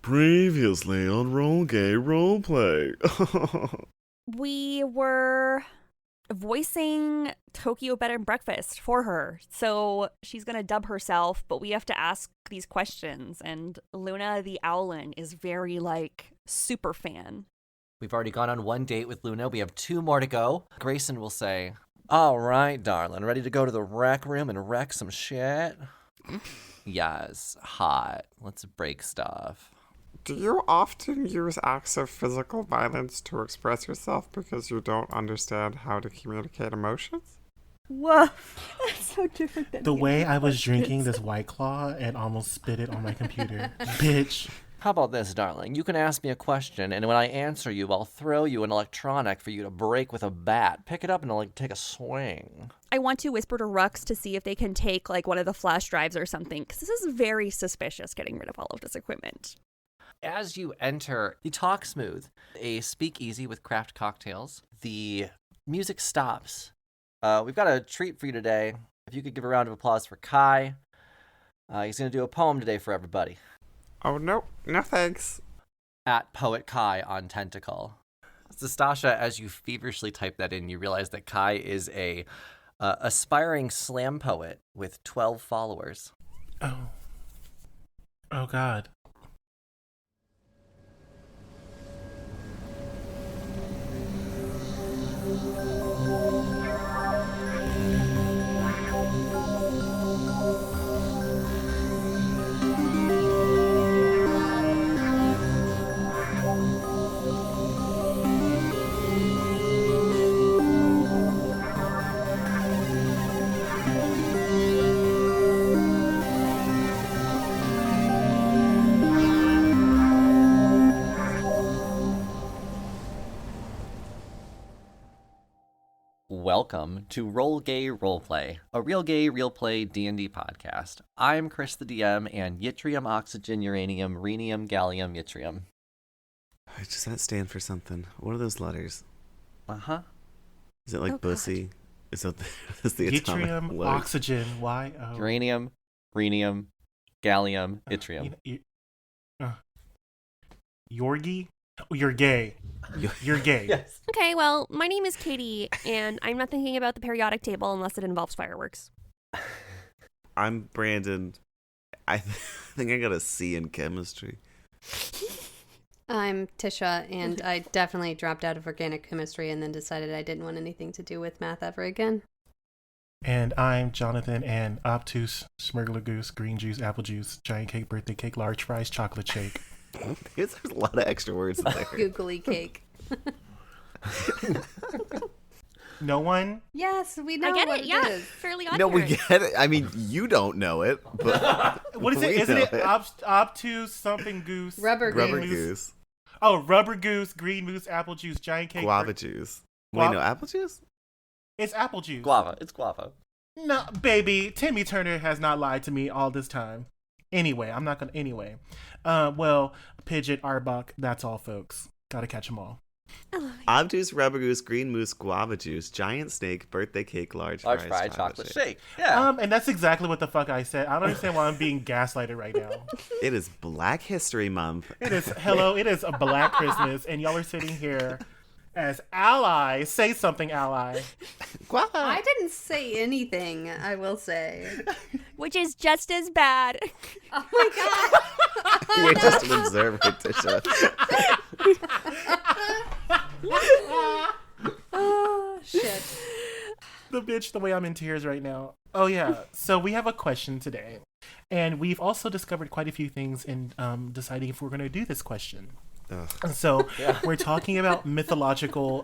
Previously on Roll Gay Roleplay. We were voicing Tokyo Bedan-Breakfast for her. So she's going to dub herself, but we have to ask these questions. And Luna the Owlin is very, super fan. We've already gone on one date with Luna. We have 2 more to go. Grayson will say, "All right, darling, ready to go to the rec room and wreck some shit?" Yes, hot. Let's break stuff. Do you often use acts of physical violence to express yourself because you don't understand how to communicate emotions? Whoa, that's so different than the way I was drinking this White Claw and almost spit it on my computer. Bitch. How about this, darling? You can ask me a question, and when I answer you, I'll throw you an electronic for you to break with a bat. Pick it up and I'll take a swing. I want to whisper to Rux to see if they can take one of the flash drives or something, because this is very suspicious getting rid of all of this equipment. As you enter the Talk Smooth, a speakeasy with craft cocktails, the music stops. We've got a treat for you today. If you could give a round of applause for Kai. He's going to do a poem today for everybody. Oh, no. No thanks. At Poet Kai on Tentacle. So, Stasha, as you feverishly type that in, you realize that Kai is a aspiring slam poet with 12 followers. Oh. Oh, God. Welcome to Roll Gay Roleplay, a real gay, real play D&D podcast. I'm Chris the DM, and yttrium, oxygen, uranium, rhenium, gallium, yttrium. Does that stand for something? What are those letters? Uh-huh. Is it like bussy? Is that the atomic Yttrium, load? oxygen, Y-O. Uranium, rhenium, gallium, yttrium. Yorgi? Oh, you're gay. You're gay. Yes. Okay, well, my name is Katie, and I'm not thinking about the periodic table unless it involves fireworks. I'm Brandon. I think I got a C in chemistry. I'm Tisha, and I definitely dropped out of organic chemistry and then decided I didn't want anything to do with math ever again. And I'm Jonathan, and obtuse, smuggler goose, green juice, apple juice, giant cake, birthday cake, large fries, chocolate shake. There's a lot of extra words in there. Googly cake. No one? Yes, we know I get what it, yeah. is. Fairly accurate. No, we get it. I mean, you don't know it, but What is it? we Isn't know it obtuse something goose? Rubber Rubber goose. goose, Oh, rubber goose, green moose, apple juice, giant cake. guava juice. Wait, no, apple juice? It's apple juice. Guava. It's guava. No, baby. Timmy Turner has not lied to me all this time. Anyway, I'm not gonna. Anyway, well, Pidgeot, Arbok. That's all, folks. Gotta catch them all. Obtuse, rubber goose, green moose, guava juice, giant snake, birthday cake, large Fried chocolate shake. Yeah. And that's exactly what the fuck I said. I don't understand why I'm being gaslighted right now. It is Black History Month. It is it is a Black Christmas, and y'all are sitting here as allies. Say something, ally. Guava. I didn't say anything, I will say. Which is just as bad. Oh my god. You're just an observer, Tisha. Oh, shit. The way I'm in tears right now. Oh, yeah. So we have a question today. And we've also discovered quite a few things in deciding if we're going to do this question. Ugh. So we're talking about mythological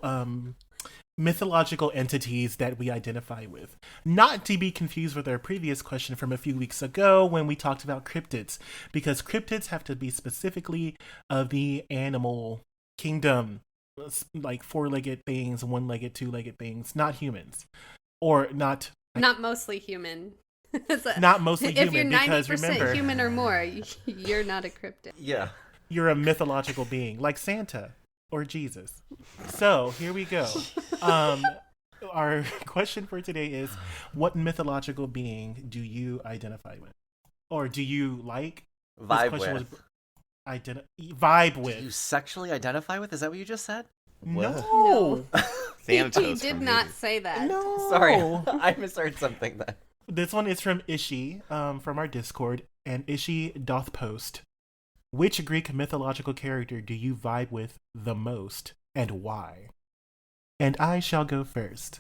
entities that we identify with. Not to be confused with our previous question from a few weeks ago when we talked about cryptids. Because cryptids have to be specifically of the animal kingdom. Like 4-legged things, 1-legged, 2-legged things, not humans, or not mostly human. Not mostly if human, you're 90% because remember, human or more, you're not a cryptid. Yeah. you're a mythological being like Santa or Jesus. So here we go. Our question for today is: what mythological being do you identify with, or do you like? Vibe with. vibe Do you with. sexually identify with? Is that what you just said? No. Thanatos He did from not Hades. say that. No. Sorry, I misheard something then. This one is from Ishi, from our Discord, and Ishi doth post, which Greek mythological character do you vibe with the most, and why? And I shall go first.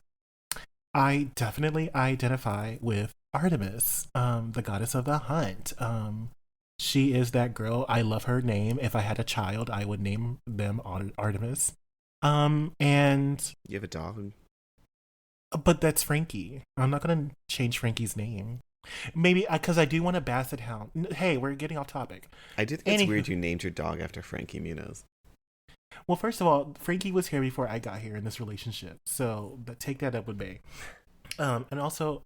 I definitely identify with Artemis, the goddess of the hunt. She is that girl. I love her name. If I had a child, I would name them Artemis. And You have a dog? but that's Frankie. I'm not gonna change Frankie's name. Maybe because I do want a basset hound. Hey, we're getting off topic. I do think it's Anywho. weird you named your dog after Frankie Muniz. Well, first of all, Frankie was here before I got here in this relationship, so take that up with Bae. And also,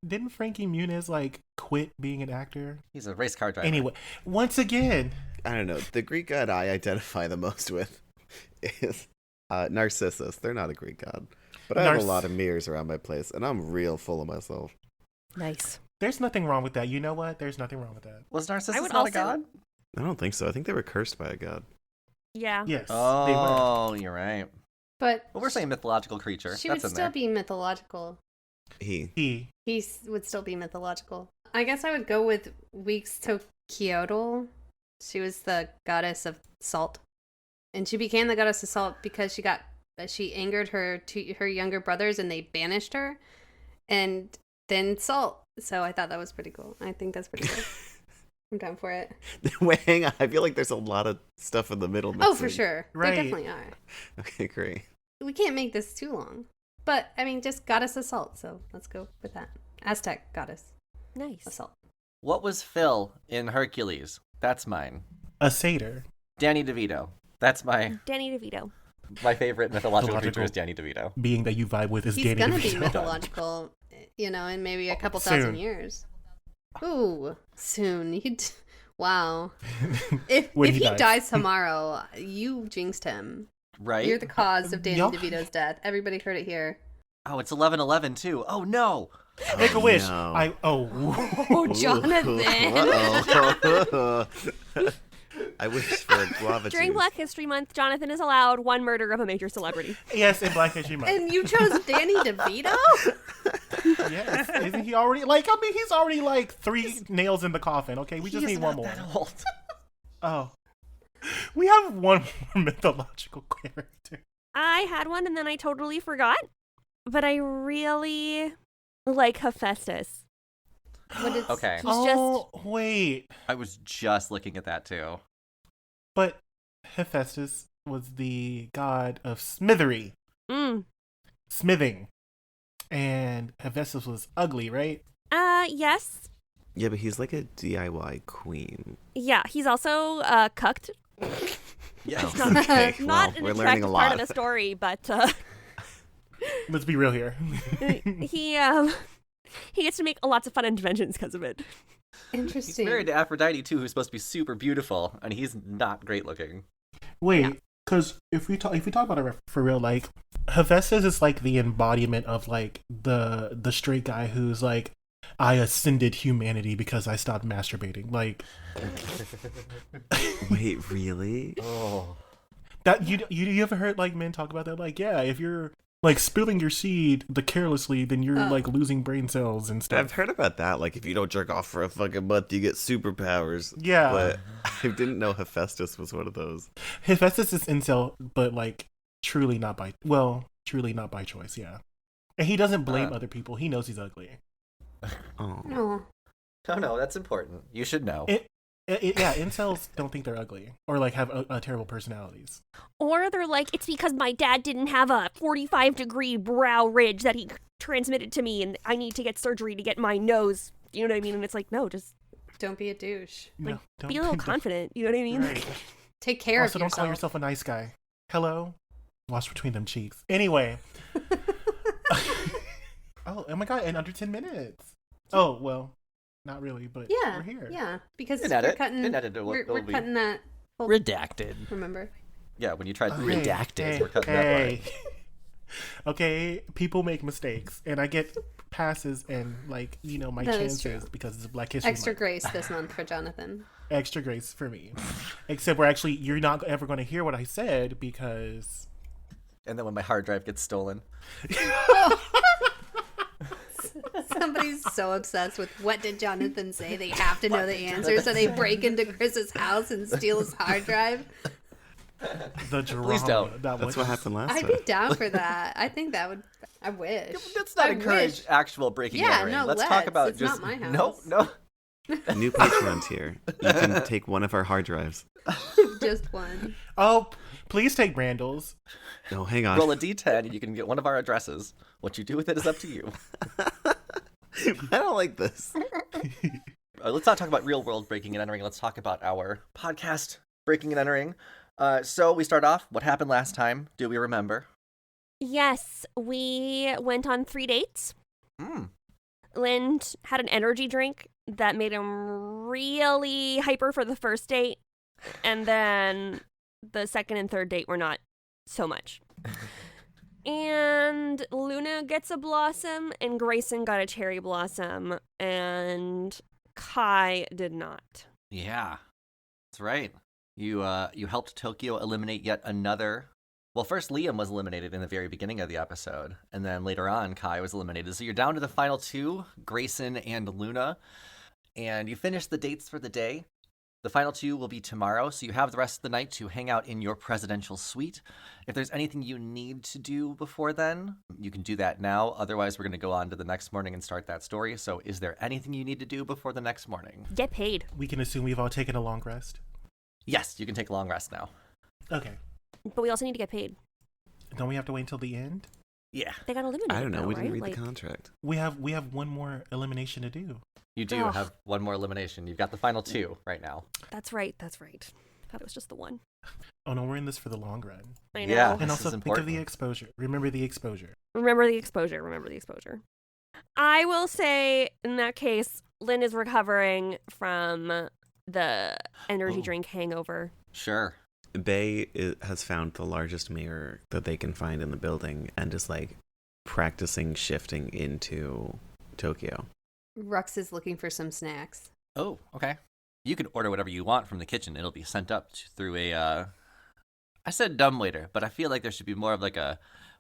didn't Frankie Muniz like quit being an actor? He's a race car driver. Anyway, once again, I don't know. The Greek god I identify the most with is Narcissus. They're not a Greek god. But I have a lot of mirrors around my place, and I'm real full of myself. Nice. there's nothing wrong with that. You know what? There's nothing wrong with that. Was Narcissus would not also- a god? I don't think so. I think they were cursed by a god. Yeah. Yes, they were. Oh, you're right. But Well, we're saying mythological creature. she That's would in still there. be mythological. He. Would still be mythological. I guess I would go with Weeks Tokyo. She was the goddess of salt, and she became the goddess of salt because she angered her younger brothers, and they banished her, and then salt. So I thought that was pretty cool. I think that's pretty cool. I'm down for it. Wait, hang on. I feel like there's a lot of stuff in the middle. Oh, for missing. sure. Right. There definitely are. Okay, great. We can't make this too long. But, I mean, just goddess of salt, so let's go with that. Aztec goddess Nice. of salt. What was Phil in Hercules? That's mine. A satyr. Danny DeVito. That's my Danny DeVito. favorite mythological creature Mythological. is Danny DeVito. Being that you vibe with is He's Danny gonna DeVito. be mythological, in maybe a couple Soon. thousand years. Ooh, soon. Wow. If When he he dies. dies tomorrow, you jinxed him. Right? You're the cause of Danny Y'all- DeVito's death. Everybody heard it here. Oh, it's 11/11 too. Oh no. Make a wish. no. Oh, Jonathan. Uh-oh. I wish for a guava During juice. Black History Month, Jonathan is allowed one murder of a major celebrity. Yes, in Black History Month. And you chose Danny DeVito? Yes, isn't he already he's already like 3 nails in the coffin. Okay, we just He is need one not more. that old. Oh, we have one more mythological character. I had one and then I totally forgot. But I really like Hephaestus. What is, Okay. He's Oh, wait, I was just looking at that too. but Hephaestus was the god of smithery, smithing, and Hephaestus was ugly, right? Yes. Yeah, but he's like a DIY queen. Yeah, he's also cucked. Yes. Oh, okay, Not well, an we're learning attractive a part lot. of the story, but Let's be real here. he gets to make lots of fun inventions because of it. He's interesting. married to Aphrodite too, who's supposed to be super beautiful, and he's not great looking. Wait, because if we talk about it for real, like Hephaestus is like the embodiment of like the straight guy who's like, I ascended humanity because I stopped masturbating. Like Wait, really? Oh. that. You ever heard like men talk about that? Like, yeah, if you're like spilling your seed carelessly, then you're like losing brain cells and stuff. I've heard about that. Like, if you don't jerk off for a fucking month, you get superpowers. Yeah. But I didn't know Hephaestus was one of those. Hephaestus is incel, but like truly not by choice. Yeah, and he doesn't blame other people. He knows he's ugly. Oh. No. No, that's important. You should know. Yeah, incels don't think they're ugly or like have terrible personalities. Or they're like, it's because my dad didn't have a 45-degree brow ridge that he transmitted to me, and I need to get surgery to get my nose. You know what I mean? And it's like, no, just Don't be a douche. No, don't be a little confident. You know what I mean? Right. Take care Also, of don't yourself. call yourself a nice guy. Hello, wash between them cheeks. Anyway. Oh my god! In under 10 minutes. Oh well, not really, but Yeah, we're here. yeah. Because In we're edit. cutting. In edit, we're it'll be cutting that. Whole, redacted. remember? Yeah, when you tried Hey, redacted, hey, we're cutting hey. Okay, people make mistakes, and I get passes and my That is chances true. because it's Black History Extra Month. grace this month for Jonathan. Extra grace for me. Except you're not ever going to hear what I said because. And then when my hard drive gets stolen. Somebody's so obsessed with what did Jonathan say, they have to know the answer, so they break into Chris's house and steal his hard drive. The drama. Please don't. That's what happened last time. I'd be down for that. I think that would. I wish. Let's not I encourage wish. actual breaking and Yeah, entering. no, Let's talk let's. about It's just not my house. No. New Patreon tier. You can take one of our hard drives. Just one. Oh, please take Randall's. No, hang on. Roll a d10 and you can get one of our addresses. What you do with it is up to you. I don't like this. Let's not talk about real world breaking and entering. Let's talk about our podcast breaking and entering. So we start off. What happened last time? Do we remember? Yes, we went on 3 dates. Lynn had an energy drink that made him really hyper for the first date. And then the second and third date were not so much. And Luna gets a blossom, and Grayson got a cherry blossom, and Kai did not. Yeah, that's right. You helped Tokyo eliminate yet another. Well, first Liam was eliminated in the very beginning of the episode, and then later on Kai was eliminated. So you're down to the final 2, Grayson and Luna, and you finished the dates for the day. The final 2 will be tomorrow, so you have the rest of the night to hang out in your presidential suite. If there's anything you need to do before then, you can do that now. Otherwise, we're going to go on to the next morning and start that story. So is there anything you need to do before the next morning? Get paid. We can assume we've all taken a long rest. Yes, you can take a long rest now. Okay. But we also need to get paid. Don't we have to wait until the end? Yeah. They got eliminated. I don't know. now, We didn't right? read the contract. We have one more elimination to do. You do Ugh. have one more elimination. You've got the final 2 right now. That's right. Thought it was just the one. Oh no, we're in this for the long run. I know. Yeah. And This also is think of important. the exposure. Remember the exposure. Remember the exposure. I will say, in that case, Lynn is recovering from the energy drink hangover. Sure. Bae has found the largest mirror that they can find in the building and is like practicing shifting into Tokyo. Rux is looking for some snacks. Oh, okay. You can order whatever you want from the kitchen. It'll be sent up through a, I said dumbwaiter, but I feel like there should be more of like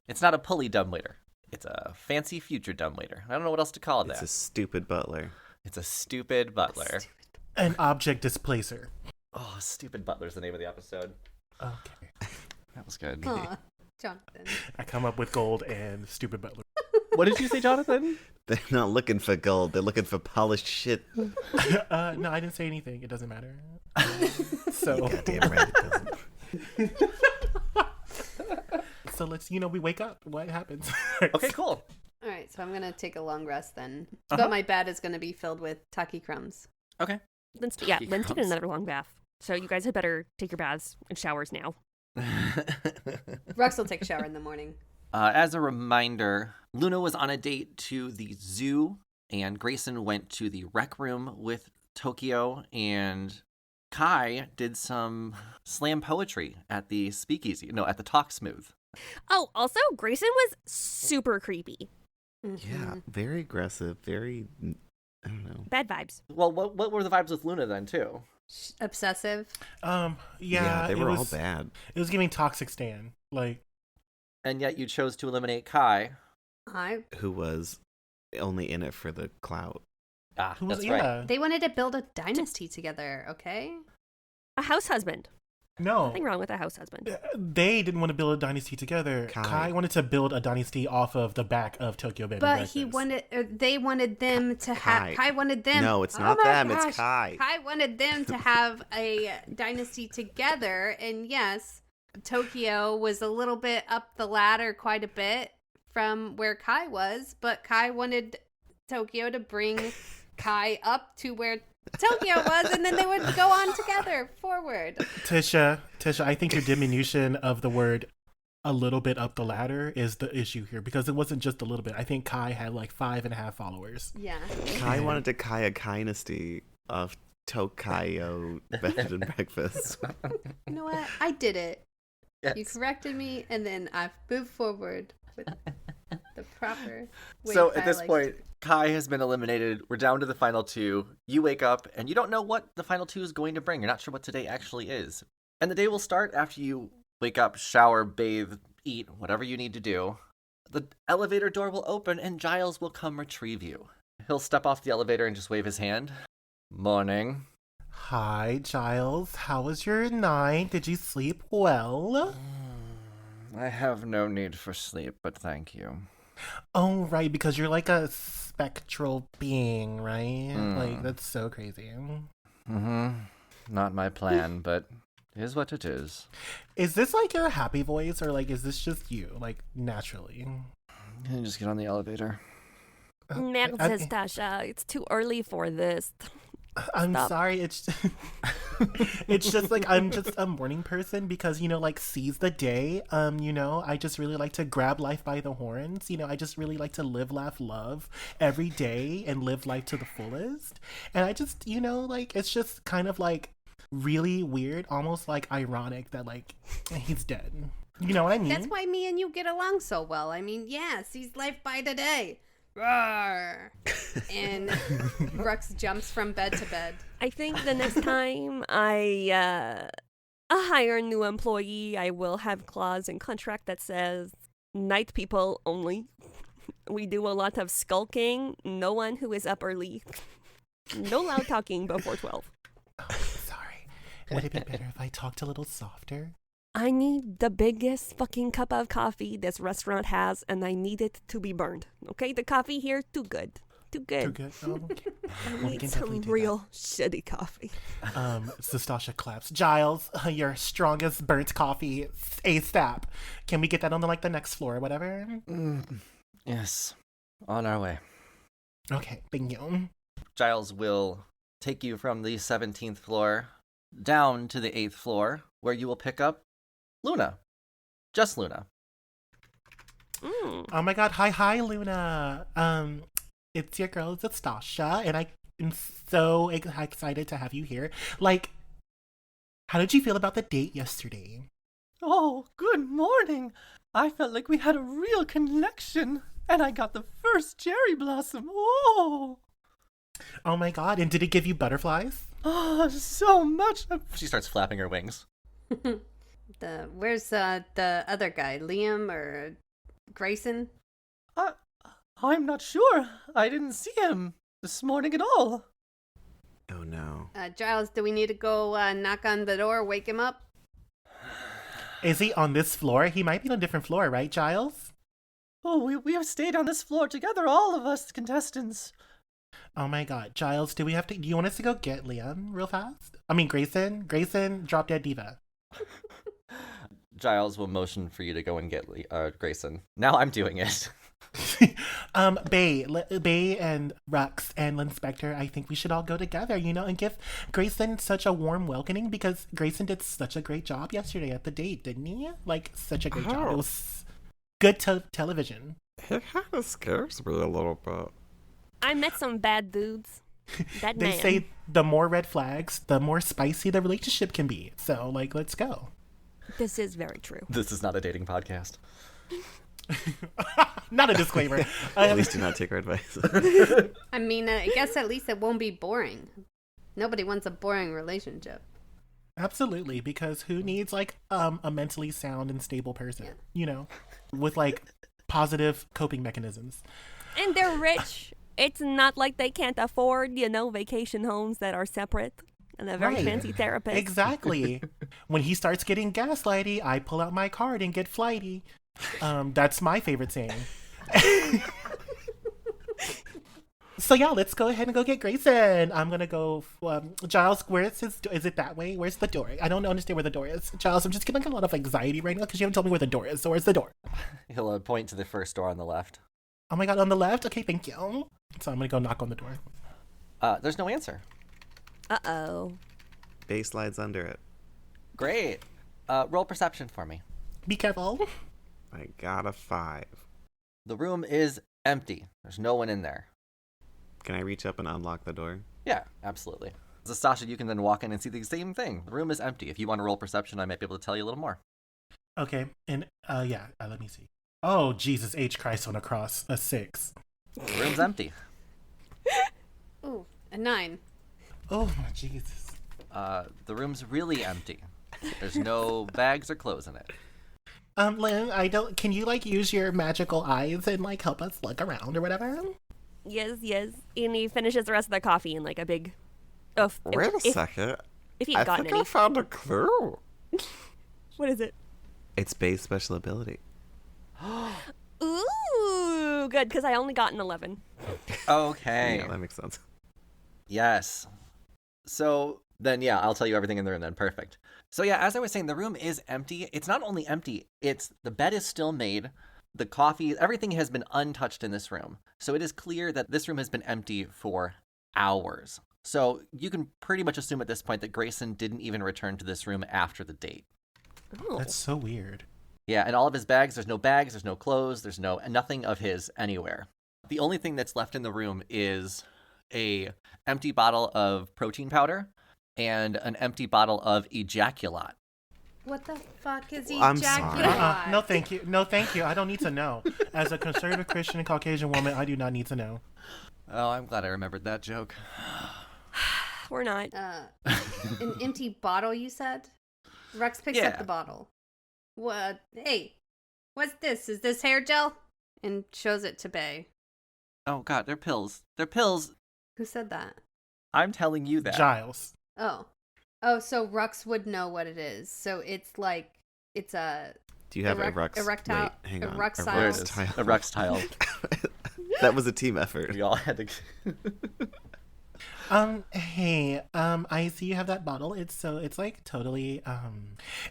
it's not a pulley dumbwaiter. It's a fancy future dumbwaiter. I don't know what else to call it. It's a stupid butler. It's a stupid butler. An object displacer. Oh, stupid butler's the name of the episode. Okay. That was good. Aw, Jonathan. I come up with gold and stupid butler. What did you say, Jonathan? They're not looking for gold. They're looking for polished shit. No, I didn't say anything. It doesn't matter. So. Goddamn right it doesn't. So let's, we wake up. What happens? Okay, cool. All right, so I'm going to take a long rest then. Uh-huh. But my bed is going to be filled with Taki crumbs. Okay. Lynn's taking crumbs. another long bath. So you guys had better take your baths and showers now. Rux will take a shower in the morning. As a reminder, Luna was on a date to the zoo, and Grayson went to the rec room with Tokyo, and Kai did some slam poetry at the speakeasy. No, at the Talk Smooth. Oh, also, Grayson was super creepy. Yeah, very aggressive, very, I don't know. Bad vibes. Well, what were the vibes with Luna then, too? Obsessive. Yeah, they it were was, all bad. It was giving Toxic Stan. And yet you chose to eliminate Kai. Who was only in it for the clout. Ah, who was, that's right. yeah. They wanted to build a dynasty together, okay? A house husband. No. Nothing wrong with a house husband. They didn't want to build a dynasty together. Kai wanted to build a dynasty off of the back of Tokyo Bedan-Breakfast. But they wanted them to have. Kai wanted them. No, it's Oh not my them. gosh. It's Kai. Kai wanted them to have a dynasty together, and yes, Tokyo was a little bit up the ladder, quite a bit from where Kai was. But Kai wanted Tokyo to bring Kai up to where Tokyo was, and then they would go on together forward. Tisha, I think your diminution of the word "a little bit up the ladder" is the issue here, because it wasn't just a little bit. I think Kai had like 5.5 followers. Yeah. Kai wanted to Kai a dynasty of Tokyo Bedan-Breakfast. You know what? I did it. Yes. You corrected me, and then I've moved forward with the proper. So at this point, Kai has been eliminated. We're down to the final two. You wake up and you don't know what the final two is going to bring. You're not sure what today actually is. And the day will start after you wake up, shower, bathe, eat, whatever you need to do. The elevator door will open and Giles will come retrieve you. He'll step off the elevator and just wave his hand. Morning. Hi, Giles. How was your night? Did you sleep well? I have no need for sleep, but thank you. Oh, right, because you're like a spectral being, right? Like, that's so crazy. Mm-hmm. Not my plan, but it is what it is. Is this like your happy voice, or like, is this just you, like, naturally? Can you just get on the elevator? Merde, Tasha. It's too early for this. I'm Stop. sorry. It's it's just like I'm just a morning person because, you know, like seize the day. You know, I just really like to grab life by the horns. You know, I just really like to live, laugh, love every day and live life to the fullest. And I just, you know, like it's just kind of like really weird, almost like ironic that like he's dead. You know what I mean? That's why me and you get along so well. I mean, yeah, seize life by the day. Roar. And Brooks jumps from bed to bed. I think the next time I hire a new employee, I will have clause in contract that says night people only. We do a lot of skulking. No one who is up early. No loud talking before 12. Oh, sorry. Would it be better if I talked a little softer? I need the biggest fucking cup of coffee this restaurant has, and I need it to be burned. Okay, the coffee here, too good. Too good. Too good. Oh, okay. I Well, we need can some definitely do real shitty coffee. Stasha claps. Giles, your strongest burnt coffee ASAP. Can we get that on the next floor or whatever? Yes. On our way. Okay, thank you. Giles will take you from the 17th floor down to the 8th floor, where you will pick up Luna. Just Luna. Oh my god, hi Luna. It's your girl, it's Stasha, and I am so excited to have you here. Like, how did you feel about the date yesterday? Oh, good morning. I felt like we had a real connection, and I got the first cherry blossom. Oh my god, and did it give you butterflies? Oh, so much. She starts flapping her wings. Where's the other guy, Liam or Grayson? I'm not sure. I didn't see him this morning at all. Oh no. Giles, do we need to go knock on the door, wake him up? Is he on this floor? He might be on a different floor, right, Giles? Oh, we have stayed on this floor together, all of us contestants. Oh my god, Giles, do you want us to go get Liam real fast? I mean, Grayson, Drop Dead Diva. Giles will motion for you to go and get Grayson. Now I'm doing it. Bae and Rux and Linspector, I think we should all go together, you know, and give Grayson such a warm welcoming because Grayson did such a great job yesterday at the date, didn't he? Like, such a great job. It was good television. He kind of scares me a little bit. I met some bad dudes. That They man. say the more red flags, the more spicy the relationship can be. So, like, let's go. This is very true. This is not a dating podcast. Not a disclaimer. At least do not take our advice. I mean, I guess at least it won't be boring. Nobody wants a boring relationship. Absolutely, because who needs like a mentally sound and stable person, you know, with like positive coping mechanisms. And they're rich. It's not like they can't afford, vacation homes that are separate and a very fancy therapist. Exactly. When he starts getting gaslighty, I pull out my card and get flighty. That's my favorite saying. So yeah, let's go ahead and go get Grayson. I'm gonna go. Giles, is it that way? Where's the door? I don't understand where the door is. Giles, I'm just getting like a lot of anxiety right now because you haven't told me where the door is. So where's the door? He'll point to the first door on the left. Oh my god, on the left? Okay, thank you. So I'm gonna go knock on the door. There's no answer. Uh-oh. Bae slides under it. Great. Roll perception for me. Be careful. I got a 5. The room is empty. There's no one in there. Can I reach up and unlock the door? Yeah, absolutely. Zastasha, you can then walk in and see the same thing. The room is empty. If you want to roll perception, I might be able to tell you a little more. Okay, and let me see. Oh, Jesus H. Christ on a cross. A 6. The room's empty. Ooh, a 9. Oh, my Jesus. The room's really empty. There's no bags or clothes in it. Lynn, can you, like, use your magical eyes and, like, help us look around or whatever? Yes. And he finishes the rest of the coffee in like a big. Oh, Wait a second. If he'd I gotten think any. I found a clue. What is it? It's Bae's special ability. Ooh, good, because I only got an 11. Okay. Yeah, that makes sense. Yes. So then, yeah, I'll tell you everything in the room then. Perfect. So yeah, as I was saying, the room is empty. It's not only empty, the bed is still made. The coffee, everything has been untouched in this room. So it is clear that this room has been empty for hours. So you can pretty much assume at this point that Grayson didn't even return to this room after the date. Oh. That's so weird. Yeah, and all of his bags, there's no clothes, there's nothing of his anywhere. The only thing that's left in the room is a empty bottle of protein powder and an empty bottle of ejaculat. What the fuck is I'm sorry. ejaculate? No, thank you. No, thank you. I don't need to know. As a conservative Christian and Caucasian woman, I do not need to know. Oh, I'm glad I remembered that joke. We're not. An empty bottle, you said? Rex picks up the bottle. What? Hey, what's this? Is this hair gel? And shows it to Bae. Oh god, they're pills. They're pills. Who said that? I'm telling you that. Giles. Oh, so Rux would know what it is. So it's like, it's a... Do you have erectile? Wait, hang on. Erectile. There it is. A Rex tile. That was a team effort. We all had to... Hey, I see you have that bottle. It's like totally,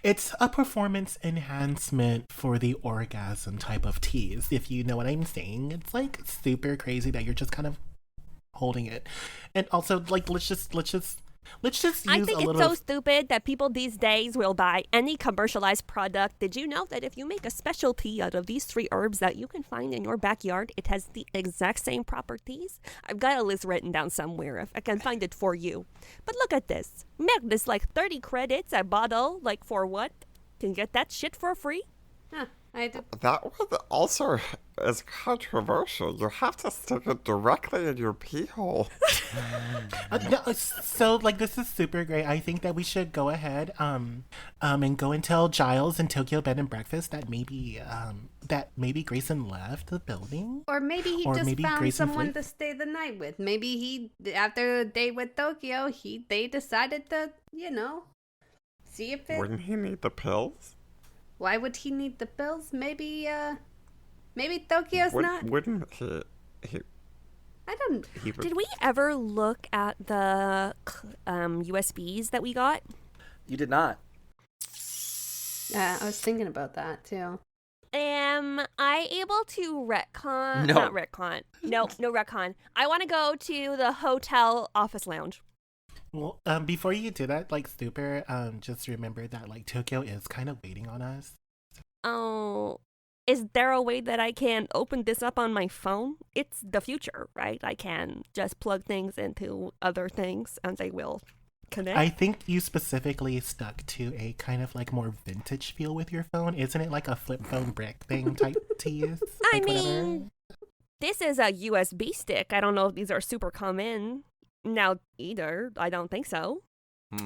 it's a performance enhancement for the orgasm type of tease, if you know what I'm saying. It's like super crazy that you're just kind of holding it. And also, like, let's just use I think a little it's so stupid that people these days will buy any commercialized product. Did you know that if you make a special tea out of these 3 herbs that you can find in your backyard, it has the exact same properties? I've got a list written down somewhere if I can find it for you. But look at this. Make this like 30 credits a bottle, like for what? Can get that shit for free? Huh, I did... That one also is controversial. You have to stick it directly in your pee hole. no, so like this is super great. I think that we should go ahead and go and tell Giles and Tokyo Bed-and-Breakfast that maybe Grayson left the building. Or maybe he Or just maybe found Grayson someone fled. to stay the night with. Maybe after the date with Tokyo, they decided to, see if it... Wouldn't he need the pills? Why would he need the pills? Maybe Tokyo's not... Wouldn't he... I don't... Did we ever look at the USBs that we got? You did not. I was thinking about that, too. Am I able to retcon? No. Not retcon. No retcon. I want to go to the hotel office lounge. Well, before you do that, like super, just remember that like Tokyo is kind of waiting on us. Oh, is there a way that I can open this up on my phone? It's the future, right? I can just plug things into other things and they will connect. I think you specifically stuck to a kind of like more vintage feel with your phone. Isn't it like a flip phone brick thing type to use? I Like, mean, this is a USB stick. I don't know if these are super common now either. I don't think so.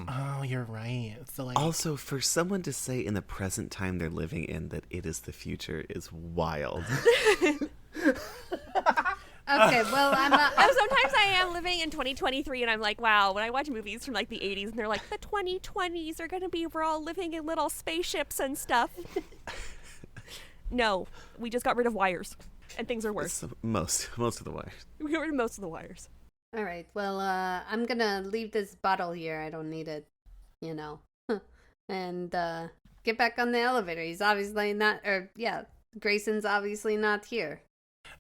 Oh, you're right. So like, Also, for someone to say in the present time they're living in that it is the future is wild. Okay, well, Sometimes I am living in 2023 and I'm like, wow, when I watch movies from like the 80s and they're like, the 2020s are going to be, we're all living in little spaceships and stuff. No, we just got rid of wires and things are worse. So most of the wires. We got rid of most of the wires. All right, well, I'm gonna leave this bottle here. I don't need it, and get back on the elevator. He's obviously not, Grayson's obviously not here.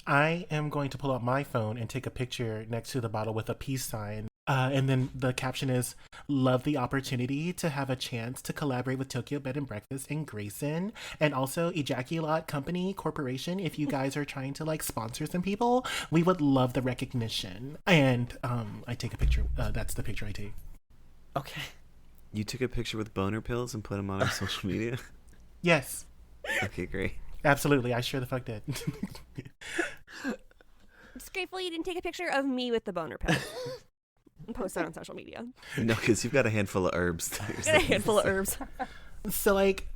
I am going to pull out my phone and take a picture next to the bottle with a peace sign. And then the caption is, love the opportunity to have a chance to collaborate with Tokyo Bed-and-Breakfast and Grayson. And also Ejaculate Company Corporation, if you guys are trying to like sponsor some people, we would love the recognition. And I take a picture. That's the picture I take. Okay. You took a picture with boner pills and put them on our social media? Yes. Okay, great. Absolutely, I sure the fuck did. Just grateful you didn't take a picture of me with the boner pill and post that on social media. No, because you've got a handful of herbs. Got a handful of herbs. So, like,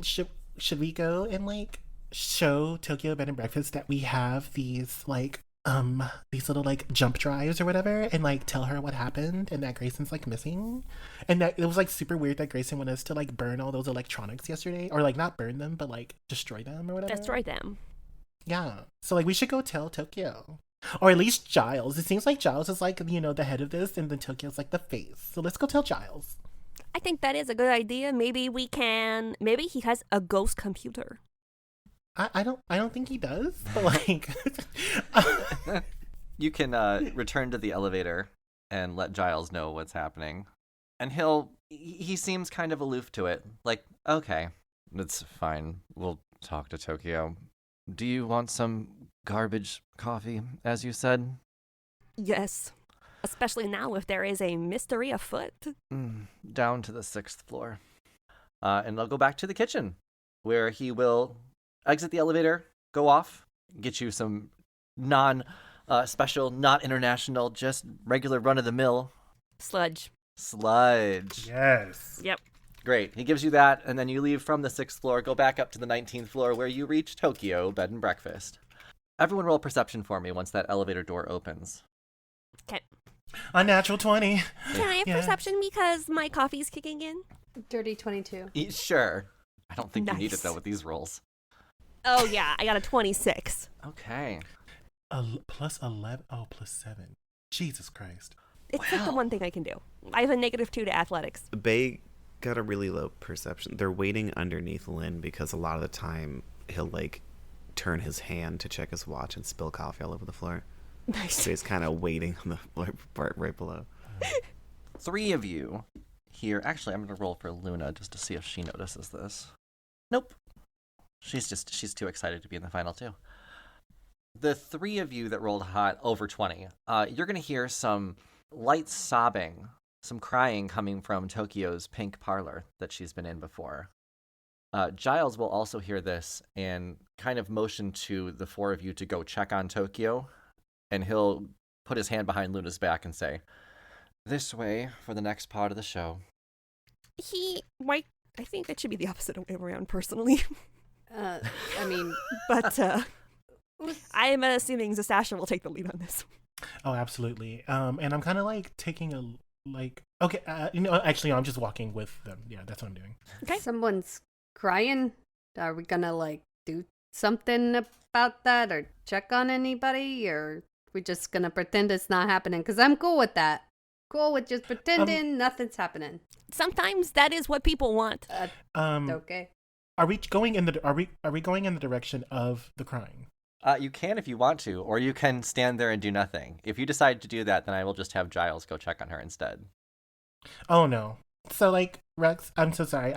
should we go and, like, show Tokyo Bed and Breakfast that we have these little, like, jump drives or whatever, and, like, tell her what happened and that Grayson's, like, missing? And that it was, like, super weird that Grayson wanted us to, like, burn all those electronics yesterday, or, like, not burn them, but, like, destroy them or whatever. Destroy them. Yeah. So, like, we should go tell Tokyo. Or at least Giles. It seems like Giles is, like, you know, the head of this, and then Tokyo's, like, the face. So let's go tell Giles. I think that is a good idea. Maybe he has a ghost computer. I don't think he does, but, like... You can return to the elevator and let Giles know what's happening. And he seems kind of aloof to it. Like, okay, that's fine. We'll talk to Tokyo. Do you want some garbage coffee, as you said? Yes. Especially now if there is a mystery afoot. Down to the 6th floor. And they'll go back to the kitchen, where he will exit the elevator, go off, get you some non-special, not international, just regular run-of-the-mill Sludge. Yes. Yep. Great. He gives you that, and then you leave from the 6th floor, go back up to the 19th floor, where you reach Tokyo Bed and Breakfast. Everyone roll perception for me once that elevator door opens. Okay. A natural 20. Can I have Yeah. perception because my coffee's kicking in? Dirty 22. Sure. I don't think you need it, Nice. though, with these rolls. Oh, yeah. I got a 26. Okay. Plus 11. Oh, plus 7. Jesus Christ. It's like the one thing I can do. I have a -2 to athletics. Bae got a really low perception. They're waiting underneath Lin because a lot of the time he'll, like, turn his hand to check his watch and spill coffee all over the floor. Nice. So he's kind of waiting on the floor part right below. 3 of you here. Actually, I'm going to roll for Luna just to see if she notices this. Nope. She's too excited to be in the final 2. The 3 of you that rolled hot over 20, you're going to hear some light sobbing, some crying coming from Tokyo's pink parlor that she's been in before. Giles will also hear this and kind of motion to the 4 of you to go check on Tokyo, and he'll put his hand behind Luna's back and say, "This way for the next part of the show." I think it should be the opposite way around, personally. I mean, But I am assuming Zastasha will take the lead on this. Oh, absolutely. And I'm kind of like taking okay, actually, I'm just walking with them. Yeah, that's what I'm doing. Okay. someone's crying. Are we gonna, like, do something about that or check on anybody? Or we just gonna pretend it's not happening? Because I'm cool with that. Cool with just pretending nothing's happening. Sometimes that is what people want. Okay. Are we going in the direction of the crying? You can if you want to, or you can stand there and do nothing. If you decide to do that, then I will just have Giles go check on her instead. Oh no. So, like, Rex, I'm so sorry.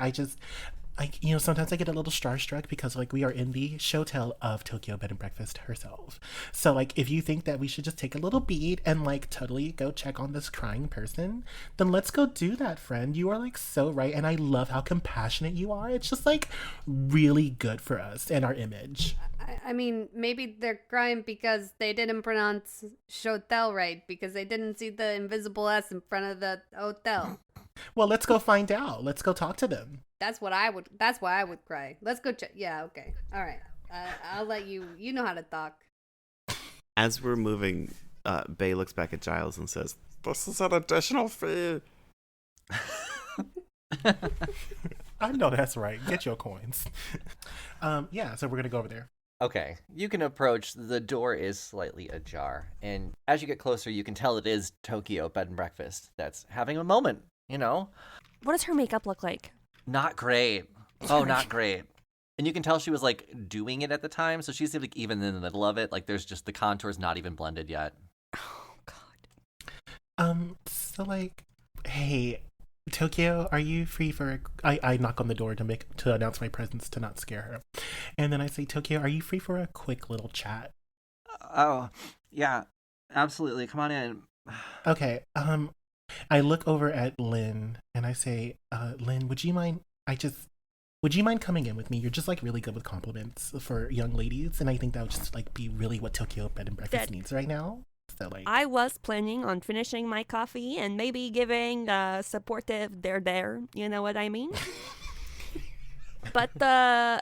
Sometimes I get a little starstruck because, like, we are in the showtell of Tokyo Bed and Breakfast herself. So, like, if you think that we should just take a little beat and, like, totally go check on this crying person, then let's go do that, friend. You are, like, so right, and I love how compassionate you are. It's just, like, really good for us and our image. I mean, maybe they're crying because they didn't pronounce hotel right, because they didn't see the invisible S in front of the hotel. Well, let's go find out. Let's go talk to them. That's why I would cry. Let's go check. Yeah, okay. All right. I'll let you know how to talk. As we're moving, Bae looks back at Giles and says, This is an additional fee. I know that's right. Get your coins. Yeah, so we're going to go over there. Okay, you can approach. The door is slightly ajar, and as you get closer, you can tell it is Tokyo Bed and Breakfast that's having a moment, you know? What does her makeup look like? Not great. Oh, not great. And you can tell she was, like, doing it at the time, so she's, like, even in the middle of it. Like, there's just the contours not even blended yet. Oh, God. So, like, hey, Tokyo, are you free for I knock on the door to announce my presence to not scare her. And then I say, Tokyo, are you free for a quick little chat? Oh, yeah, absolutely. Come on in. Okay. I look over at Lynn and I say, Lynn, would you mind? would you mind coming in with me? You're just like really good with compliments for young ladies, and I think that would just like be really what Tokyo Bed and Breakfast needs right now. So like, I was planning on finishing my coffee and maybe giving a supportive there. You know what I mean? But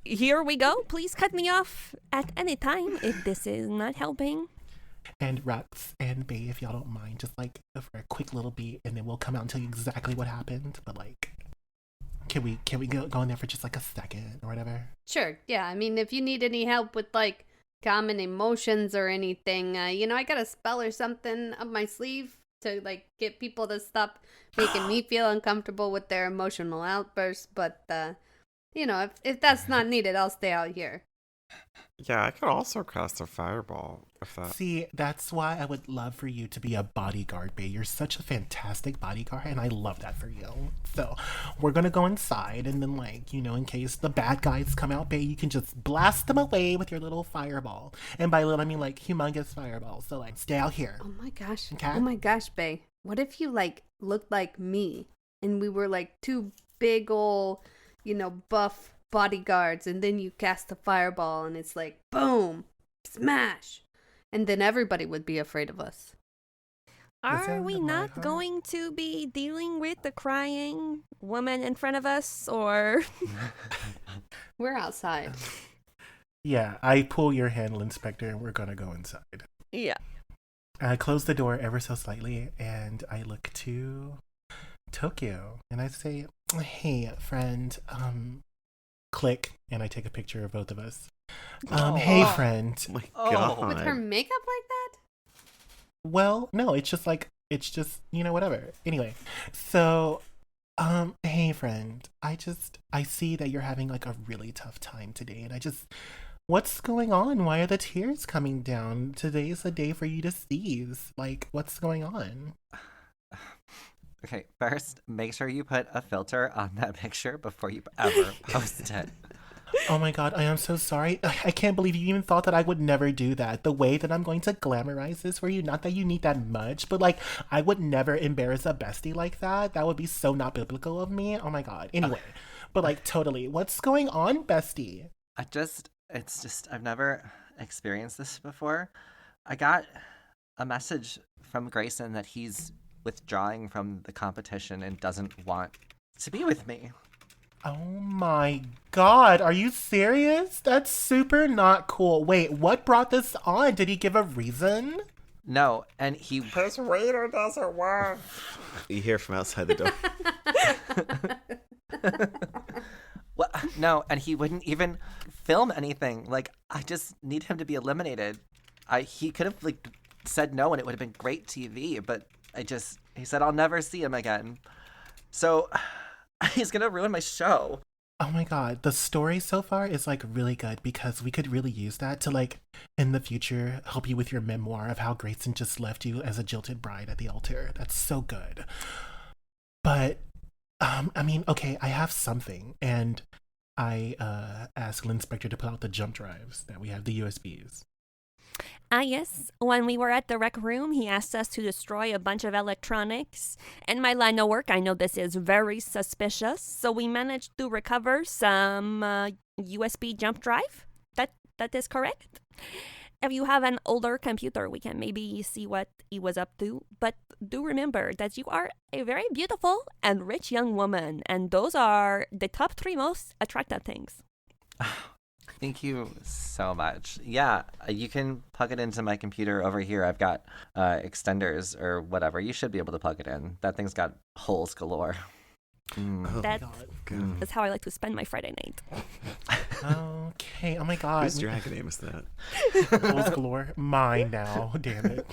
here we go. Please cut me off at any time if this is not helping. and Rex and Bae, if y'all don't mind, just like for a quick little beat, and then we'll come out and tell you exactly what happened. But like, can we go in there for just like a second or whatever? Sure. Yeah. I mean, if you need any help with like common emotions or anything, I got a spell or something up my sleeve to like get people to stop making me feel uncomfortable with their emotional outbursts. But if that's not needed, I'll stay out here. Yeah, I could also cast a fireball if that. See, that's why I would love for you to be a bodyguard, Bae. You're such a fantastic bodyguard, and I love that for you. So we're gonna go inside, and then like, in case the bad guys come out, Bae, you can just blast them away with your little fireball. And by little, I mean like humongous fireball. So like, stay out here. Oh my gosh. Okay? Oh my gosh, Bae. What if you like looked like me and we were like two big ol', buff bodyguards, and then you cast a fireball and it's like boom, smash, and then everybody would be afraid of us. Are we not going to be dealing with the crying woman in front of us, or? We're outside. Yeah, I pull your handle, Inspector, and we're gonna go inside. Yeah. I close the door ever so slightly, and I look to Tokyo, and I say, "Hey, friend, click," and I take a picture of both of us. Hey, friend. Oh my God. With her makeup like that? Well, no, it's just whatever. Anyway, so, hey, friend, I see that you're having like a really tough time today, and what's going on? Why are the tears coming down? Today's a day for you to seize. Like, what's going on? Okay, first, make sure you put a filter on that picture before you ever post it. Oh my God, I am so sorry. I can't believe you even thought that I would never do that. The way that I'm going to glamorize this for you, not that you need that much, but like, I would never embarrass a bestie like that. That would be so not biblical of me. Oh my God. Anyway, but like, totally. What's going on, bestie? I've never experienced this before. I got a message from Grayson that he's withdrawing from the competition and doesn't want to be with me. Oh my God, are you serious? That's super not cool. Wait, what brought this on? Did he give a reason? No, and His waiter doesn't work. You hear from outside the door. Well, no, and he wouldn't even film anything. Like, I just need him to be eliminated. He could have like said no and it would have been great TV, but he said I'll never see him again. So he's gonna ruin my show. Oh my God, the story so far is like really good because we could really use that to like in the future help you with your memoir of how Grayson just left you as a jilted bride at the altar. That's so good. But I mean, okay, I have something, and I asked Inspector to pull out the jump drives that we have, the USBs. Yes. When we were at the rec room, he asked us to destroy a bunch of electronics. In my line of work, I know this is very suspicious, so we managed to recover some USB jump drive. That is correct. If you have an older computer, we can maybe see what he was up to. But do remember that you are a very beautiful and rich young woman, and those are the top 3 most attractive things. Thank you so much. Yeah, you can plug it into my computer over here. I've got extenders or whatever. You should be able to plug it in. That thing's got holes galore. Oh, That's how I like to spend my Friday night. Okay, oh my God. Whose dragon name is that? Holes galore. Mine now, damn it.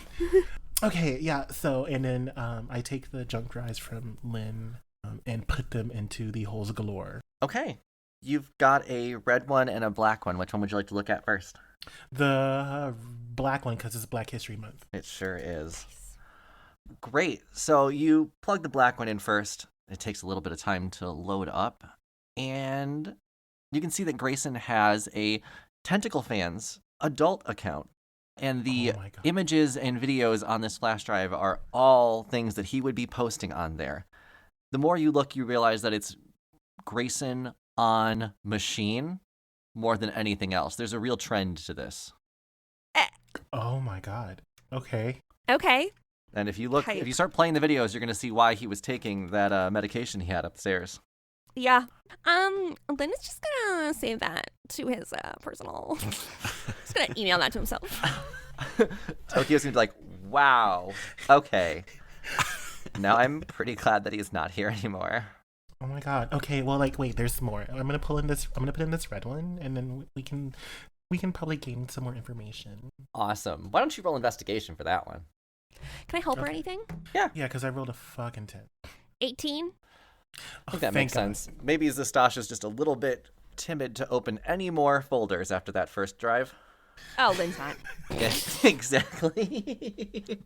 Okay, yeah, so, and then I take the junk drives from Lynn and put them into the holes galore. Okay. You've got a red one and a black one. Which one would you like to look at first? The black one, because it's Black History Month. It sure is. Great. So you plug the black one in first. It takes a little bit of time to load up. And you can see that Grayson has a Tentacle Fans adult account. And the images and videos on this flash drive are all things that he would be posting on there. The more you look, you realize that it's Grayson on machine more than anything else. There's a real trend to this. Oh my god. Okay. Okay. And if you start playing the videos, you're going to see why he was taking that medication he had upstairs. Yeah. Lynn is just gonna save that to his personal. He's gonna email that to himself. Tokyo's gonna be like, wow, okay. Now I'm pretty glad that he's not here anymore. Oh my god. Okay, well, like, wait, there's more. I'm gonna put in this red one, and then we can probably gain some more information. Awesome. Why don't you roll investigation for that one? Can I help or anything? Yeah. Yeah, because I rolled a fucking 10. 18. I think that makes sense. Maybe Zastasha's just a little bit timid to open any more folders after that first drive. Oh, Lynn's not. Yeah, exactly.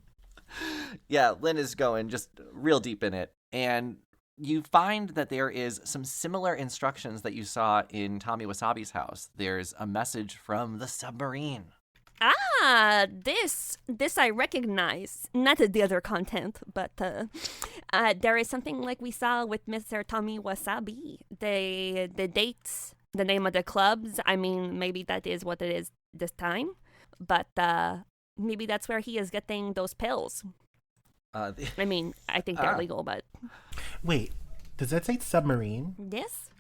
Yeah, Lynn is going just real deep in it. And you find that there is some similar instructions that you saw in Tommy Wasabi's house. There's a message from the submarine. Ah, this I recognize. Not the other content, but there is something like we saw with Mr. Tommy Wasabi. The dates, the name of the clubs. I mean, maybe that is what it is this time, but maybe that's where he is getting those pills. I mean, I think they're legal, but wait, does that say submarine? Yes.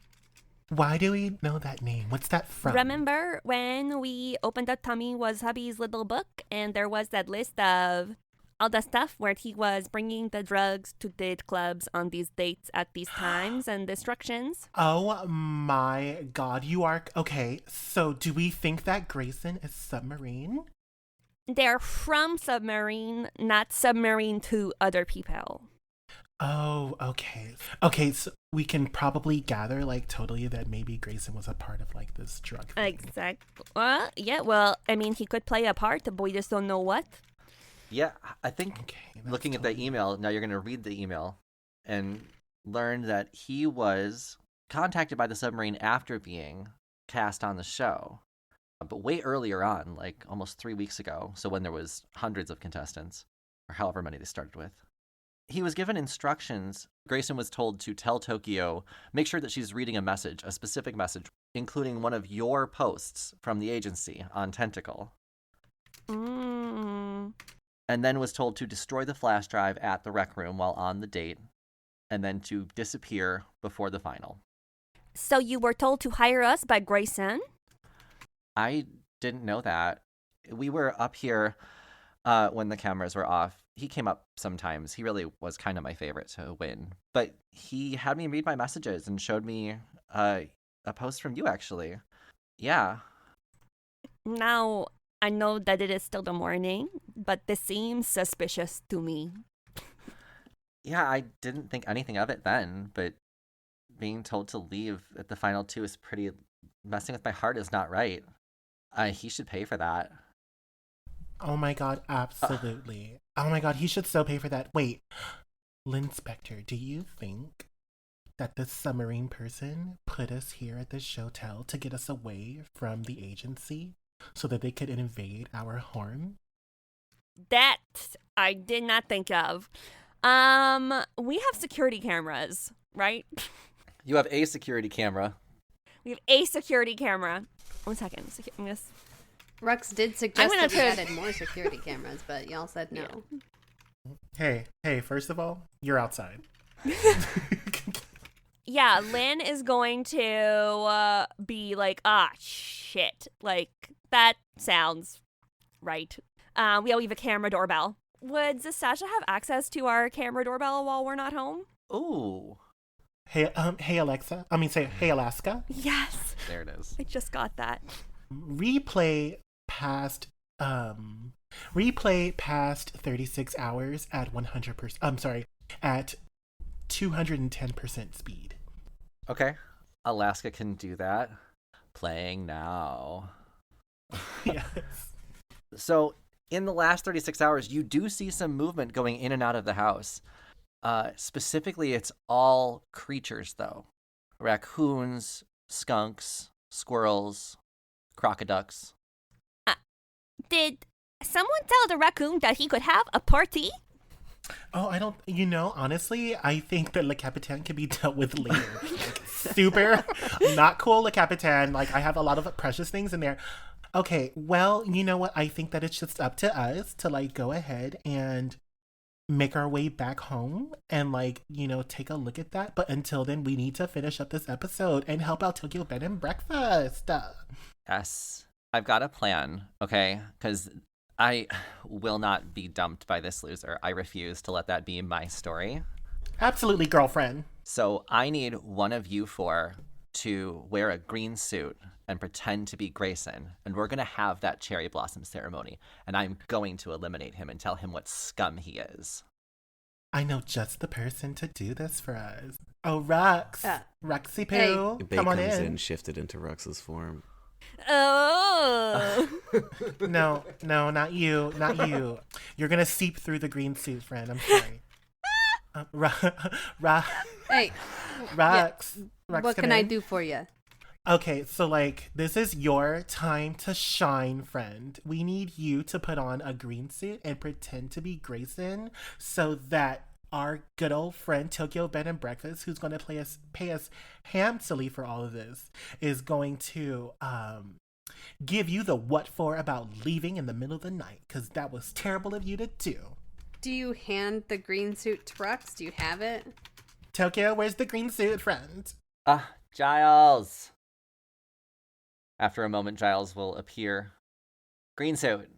Why do we know that name? What's that from? Remember when we opened up Tommy Wasabi's little book and there was that list of all the stuff where he was bringing the drugs to date clubs on these dates at these times and instructions? Oh my god, you are... Okay, so do we think that Grayson is submarine? They're from submarine, not submarine to other people. Oh, okay. Okay, so we can probably gather, like, totally that maybe Grayson was a part of, like, this drug thing. Exactly. Yeah, well, I mean, he could play a part, but we just don't know what. Yeah, I think looking at the email, now you're going to read the email and learn that he was contacted by the submarine after being cast on the show, but way earlier on, like almost 3 weeks ago, so when there was hundreds of contestants, or however many they started with. He was given instructions. Grayson was told to tell Tokyo, make sure that she's reading a message, a specific message, including one of your posts from the agency on Tentacle. And then was told to destroy the flash drive at the rec room while on the date, and then to disappear before the final. So you were told to hire us by Grayson? I didn't know that. We were up here when the cameras were off. He came up sometimes. He really was kind of my favorite to win. But he had me read my messages and showed me a post from you, actually. Yeah. Now, I know that it is still the morning, but this seems suspicious to me. Yeah, I didn't think anything of it then, but being told to leave at the final two is pretty... Messing with my heart is not right. He should pay for that. Oh my god, absolutely. Oh my god, he should so pay for that. Wait, Lynn Spector, do you think that this submarine person put us here at this hotel to get us away from the agency so that they could invade our home? That I did not think of. We have security cameras, right? You have a security camera. We have a security camera. 1 second. Rux did suggest that we added more security cameras, but y'all said no. Yeah. Hey, first of all, you're outside. Yeah, Lynn is going to be like, shit. Like, that sounds right. We have a camera doorbell. Would Zastasha have access to our camera doorbell while we're not home? Ooh. Hey Alexa. Hey Alaska. Yes. There it is. I just got that. Replay past 36 hours at 100%. At 210% speed. Okay. Alaska can do that. Playing now. Yes. So, in the last 36 hours, you do see some movement going in and out of the house. Specifically, it's all creatures, though. Raccoons, skunks, squirrels, crocoducks. Did someone tell the raccoon that he could have a party? Oh, I don't... honestly, I think that Le Capitan can be dealt with later. super not cool, Le Capitan. Like, I have a lot of precious things in there. Okay, well, you know what? I think that it's just up to us to, like, go ahead and make our way back home and, like, you know, take a look at that. But until then, we need to finish up this episode and help out Tokyo Bed-and-Breakfast. Yes. I've got a plan, okay? Because I will not be dumped by this loser. I refuse to let that be my story. Absolutely, girlfriend. So I need one of you four to wear a green suit and pretend to be Grayson. And we're going to have that cherry blossom ceremony. And I'm going to eliminate him and tell him what scum he is. I know just the person to do this for us. Oh, Rux. Ruxy Poo. Bae Come on comes in. shifted into Rux's form. Oh. No, not you. Not you. You're going to seep through the green suit, friend. I'm sorry. Hey, Rux. Rux, what come can I in. do for you? Okay, so, like, this is your time to shine, friend. We need you to put on a green suit and pretend to be Grayson so that our good old friend Tokyo Bed-and-Breakfast, who's going to pay us handsomely for all of this, is going to give you the what for about leaving in the middle of the night, because that was terrible of you to do. Do you hand the green suit to Rux? Do you have it? Tokyo, where's the green suit, friend? Giles. After a moment, Giles will appear. Green suit.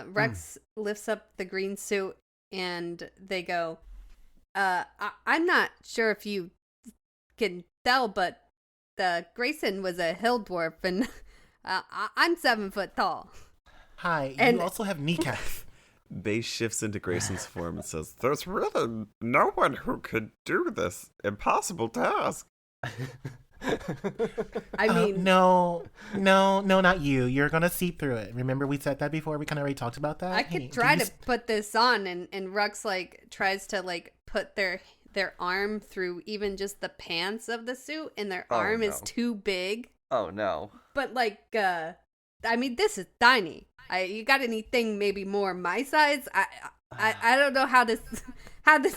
Rex lifts up the green suit and they go, I'm not sure if you can tell, but Grayson was a hill dwarf and I'm 7 foot tall. Hi, And- you also have kneecaps. Bae shifts into Grayson's form and says, There's really no one who could do this impossible task. I mean, No, not you. You're gonna seep through it. Remember we said that before? We kind of already talked about that. I Hey, could try do to put this on, and Rux like tries to like put their arm through even just the pants of the suit, and their Oh, arm is no. too big. Oh, no. But like, I mean, this is tiny. You got anything maybe more my size? I don't know how this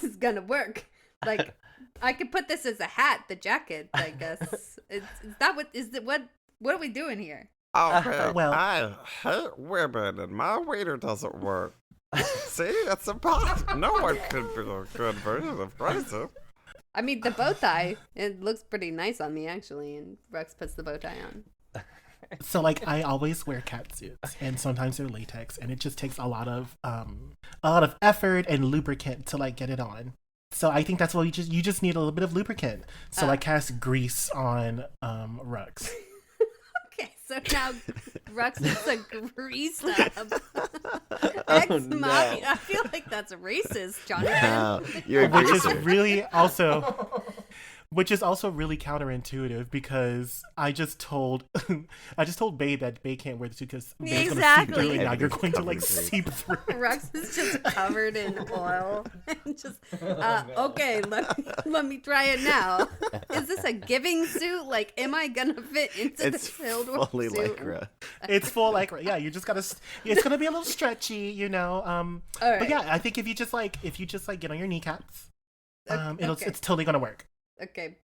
is gonna work. Like, I could put this as a hat, the jacket. I guess is that what is it? What are we doing here? Oh, man, well- I hate women, and my wiener doesn't work. See, it's impossible. No one could be a good version of Grayson. I mean, the bow tie, it looks pretty nice on me, actually. And Rex puts the bow tie on. So, like, I always wear cat suits, and sometimes they're latex, and it just takes a lot of effort and lubricant to, like, get it on. So I think that's what you just need a little bit of lubricant. So I cast grease on Rux. Okay, so now Rux is a grease up. Oh, Ex no. mafia. I feel like that's racist, Jonathan. wow, you're a which is greaser. really also really counterintuitive because I just told Bae that Bae can't wear the suit because Bae's gonna seep through, and now you're going to like Everything's seep through. Rux is just covered in oil. And just, okay, let me try it now. Is this a giving suit? Like, am I gonna fit into It's this filled fully suit? lycra. It's full like you just gotta. It's gonna be a little stretchy, you know. All But right. yeah, I think if you just get on your kneecaps, Okay. it's totally gonna work. Okay,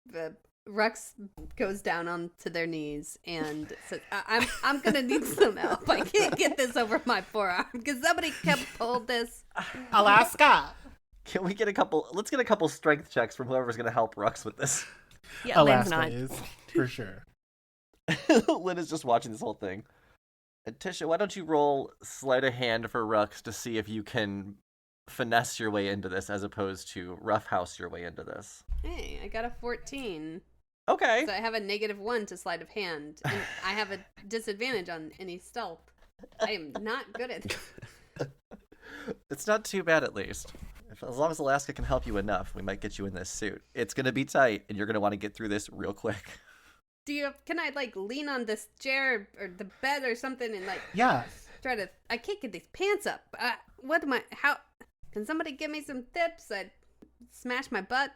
Rux goes down onto their knees and says, I'm gonna need some help. I can't get this over my forearm. Can somebody hold this? Alaska. Can we get let's get a couple strength checks from whoever's going to help Rux with this. Yeah, Lynn's Alaska not. is for sure. Lynn is just watching this whole thing. And Tisha, why don't you roll sleight of hand for Rux to see if you can finesse your way into this as opposed to roughhouse your way into this. Hey, I got a 14. Okay. So I have a -1 to sleight of hand. And I have a disadvantage on any stealth. I am not good at this. It's not too bad, at least. As long as Alaska can help you enough, we might get you in this suit. It's going to be tight, and you're going to want to get through this real quick. Can I like lean on this chair or the bed or something and like Yeah. try to? I can't get these pants up. How? Can somebody give me some tips? I smash my butt.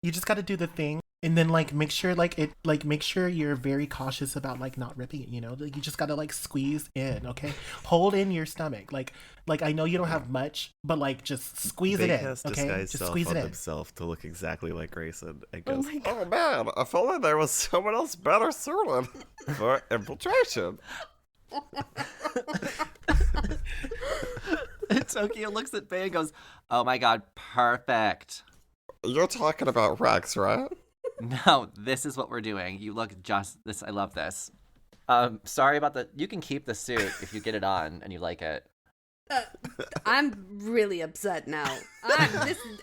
You just got to do the thing And then like make sure make sure you're very cautious about like not ripping it, Like you just gotta like squeeze in, okay? Hold in your stomach. Like I know you don't have much, but like just squeeze it in. Has Okay? disguised Just self squeeze on it in. himself to look exactly like Grayson and goes, my God. Oh man, if only there was someone else better suited for infiltration. Tokyo looks at Bae and goes, "Oh my god, perfect." You're talking about Rex, right? No, this is what we're doing. You look just this. I love this. Sorry about the. You can keep the suit if you get it on and you like it. I'm really upset now.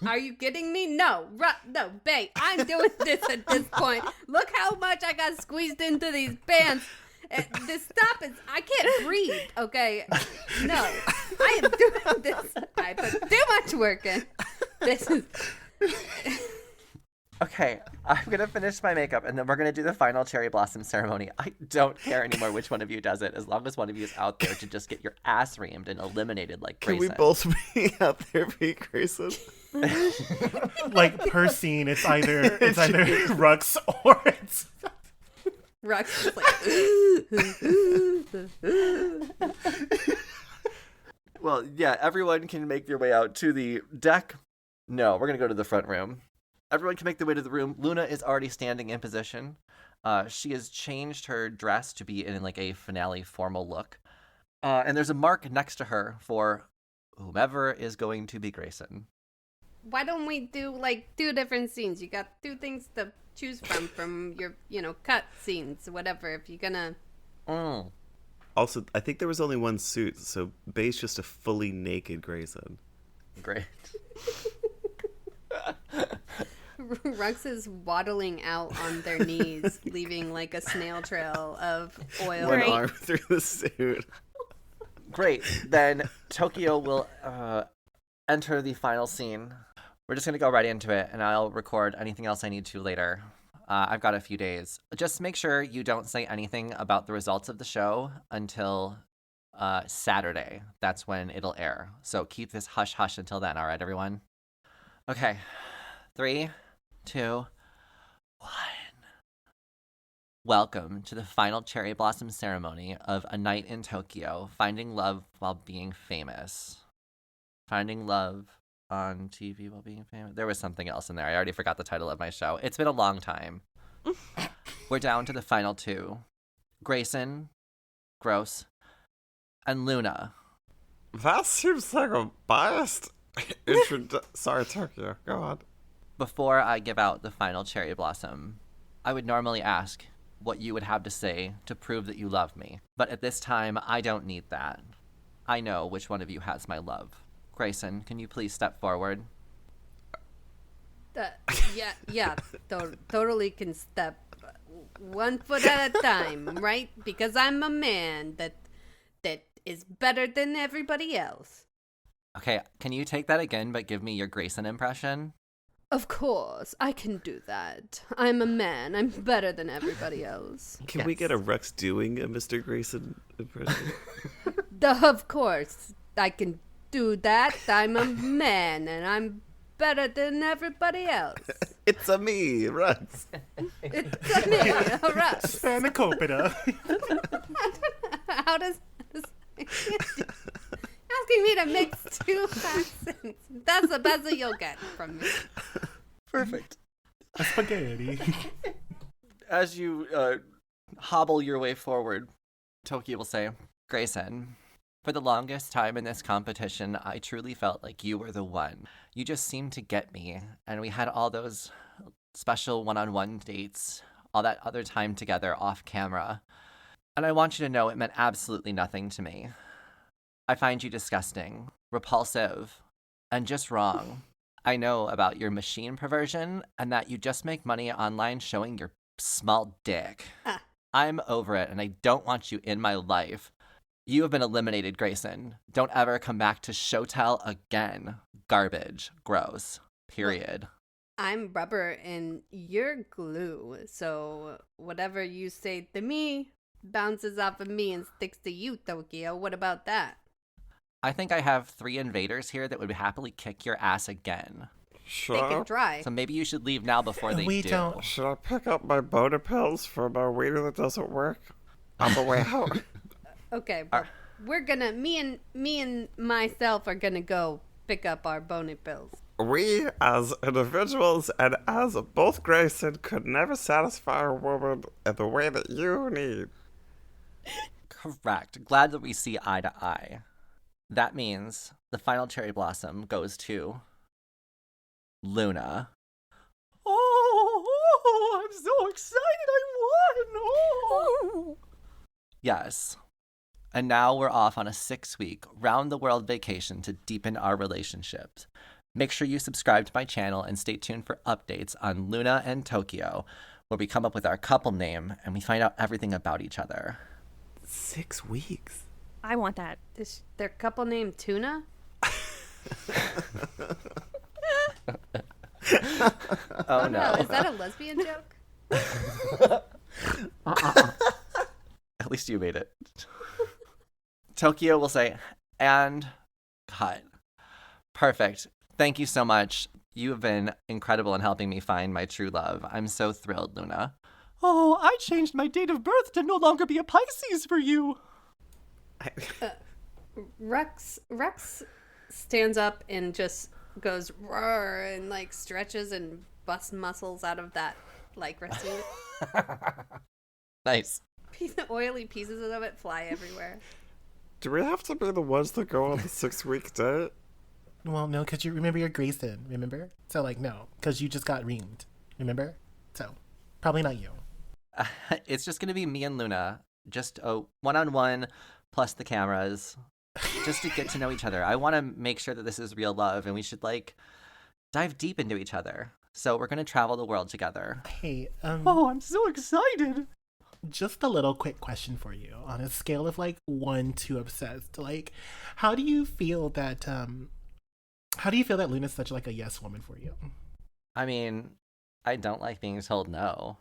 Are you kidding me? No, no, Bae, I'm doing this at this point. Look how much I got squeezed into these pants. I can't breathe, okay? No, I am doing this. I put too much work in. This is... Okay, I'm gonna finish my makeup and then we're gonna do the final cherry blossom ceremony. I don't care anymore which one of you does it, as long as one of you is out there to just get your ass reamed and eliminated like Can Grayson. we both be out there being Grayson? Like per scene, it's either Rux or it's Rux is like... Well, yeah, everyone can make their way out to the deck. No, we're gonna go to the front room. Everyone can make their way to the room. Luna is already standing in position. She has changed her dress to be in like a finale formal look. And there's a mark next to her for whomever is going to be Grayson. Why don't we do like 2 different scenes? You got 2 things to choose from your, cut scenes, whatever, if you're gonna... Also, I think there was only one suit, so Bae's just a fully naked Grayson. Great. Rux is waddling out on their knees, leaving like a snail trail of oil. One arm through the suit. Great. Then Tokyo will enter the final scene. We're just going to go right into it, and I'll record anything else I need to later. I've got a few days. Just make sure you don't say anything about the results of the show until Saturday. That's when it'll air. So keep this hush-hush until then, all right, everyone? Okay. 3, 2, 1. Welcome to the final cherry blossom ceremony of A Night in Tokyo, Finding Love While Being Famous. Finding Love on TV While Being Famous. There was something else in there. I already forgot the title of my show. It's been a long time. We're down to the final 2. Grayson, Gross, and Luna. That seems like a biased Sorry, Tokyo. Go on. Before I give out the final cherry blossom, I would normally ask what you would have to say to prove that you love me. But at this time, I don't need that. I know which one of you has my love. Grayson, can you please step forward? Totally can step 1 foot at a time, right? Because I'm a man that is better than everybody else. Okay, can you take that again, but give me your Grayson impression? Of course, I can do that. I'm a man. I'm better than everybody else. Can we get a Rex doing a Mr. Grayson impression? Of course, I can do that. I'm a man, and I'm better than everybody else. It's a me, Rex. It's a me, a Rex. Spanakopita. How does... Asking me to mix 2 accents. That's the best that you'll get from me. Perfect. A spaghetti. As you hobble your way forward, Tokyo will say, Grayson, for the longest time in this competition, I truly felt like you were the one. You just seemed to get me, and we had all those special one-on-one dates, all that other time together off camera. And I want you to know it meant absolutely nothing to me. I find you disgusting, repulsive, and just wrong. I know about your machine perversion and that you just make money online showing your small dick. I'm over it, and I don't want you in my life. You have been eliminated, Grayson. Don't ever come back to Showtell again. Garbage. Gross. Period. I'm rubber and you're glue, so whatever you say to me bounces off of me and sticks to you, Tokyo. What about that? I think I have 3 invaders here that would happily kick your ass again. thick and dry. So maybe you should leave now before they do. Should I pick up my boner pills for my wiener that doesn't work on the way out? Okay, but we're gonna, me and myself are gonna go pick up our boner pills. We, as individuals and as both Grayson, could never satisfy a woman in the way that you need. Correct. Glad that we see eye to eye. That means the final cherry blossom goes to Luna. Oh, I'm so excited I won! Oh. Yes. And now we're off on a 6-week round-the-world vacation to deepen our relationships. Make sure you subscribe to my channel and stay tuned for updates on Luna and Tokyo, where we come up with our couple name and we find out everything about each other. 6 weeks? I want that. Is their couple named Tuna? Oh no. Is that a lesbian joke? At least you made it. Tokyo will say, and cut. Perfect. Thank you so much. You have been incredible in helping me find my true love. I'm so thrilled, Luna. Oh, I changed my date of birth to no longer be a Pisces for you. Rex stands up and just goes roar and like stretches and busts muscles out of that lycra suit. Nice. Oily pieces of it fly everywhere. Do we have to be the ones that go on the 6-week date? Well, no, because you remember you're Grayson, remember? So, like, no, because you just got reamed, remember? So, probably not you. It's just going to be me and Luna, just a one-on-one plus the cameras, just to get to know each other. I want to make sure that this is real love, and we should, like, dive deep into each other. So we're going to travel the world together. Hey, Oh, I'm so excited. Just a little quick question for you. On a scale of, like, 1 to obsessed, like, how do you feel that Luna's such, like, a yes woman for you? I mean, I don't like being told no.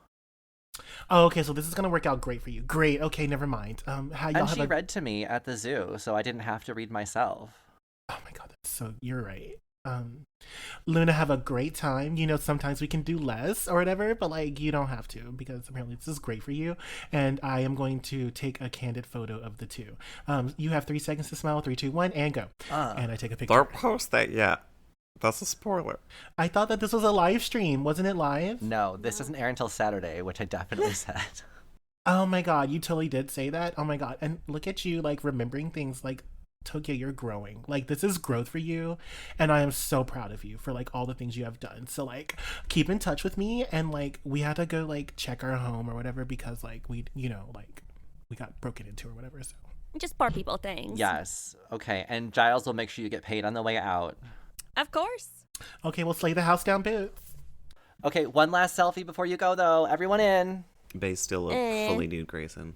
Oh, okay, so this is gonna work out great for you. Great. Okay, never mind. And she read to me at the zoo, so I didn't have to read myself. Oh my god, you're right. Luna, have a great time. You know, sometimes we can do less or whatever, but like you don't have to because apparently this is great for you. And I am going to take a candid photo of the two. You have 3 seconds to smile. 3, 2, 1, and go. And I take a picture. Don't post that yet. That's a spoiler. I thought that this was a live stream. Wasn't it live? No, this doesn't air until Saturday, which I definitely said. Oh my god, you totally did say that. Oh my god. And look at you, like, remembering things. Like, Tokyo, you're growing. Like, this is growth for you, and I am so proud of you for, like, all the things you have done. So, like, keep in touch with me, and, like, we had to go, like, check our home or whatever because, like, we, you know, like, we got broken into or whatever, so. Just poor people things. Yes. Okay, and Giles will make sure you get paid on the way out. Of course. Okay, we'll slay the house down boots. Okay, one last selfie before you go, though. Everyone in. Bae still a fully nude Grayson.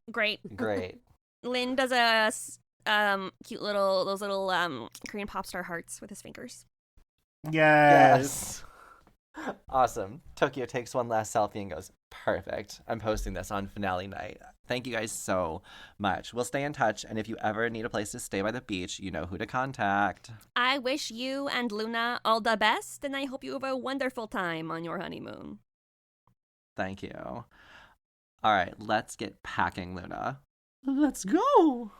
Great. Great. Lynn does a cute little Korean pop star hearts with his fingers. Yes. Awesome. Tokyo takes one last selfie and goes, perfect. I'm posting this on finale night. Thank you guys so much. We'll stay in touch, and if you ever need a place to stay by the beach, you know who to contact. I wish you and Luna all the best, and I hope you have a wonderful time on your honeymoon. Thank you. All right, let's get packing, Luna. Let's go.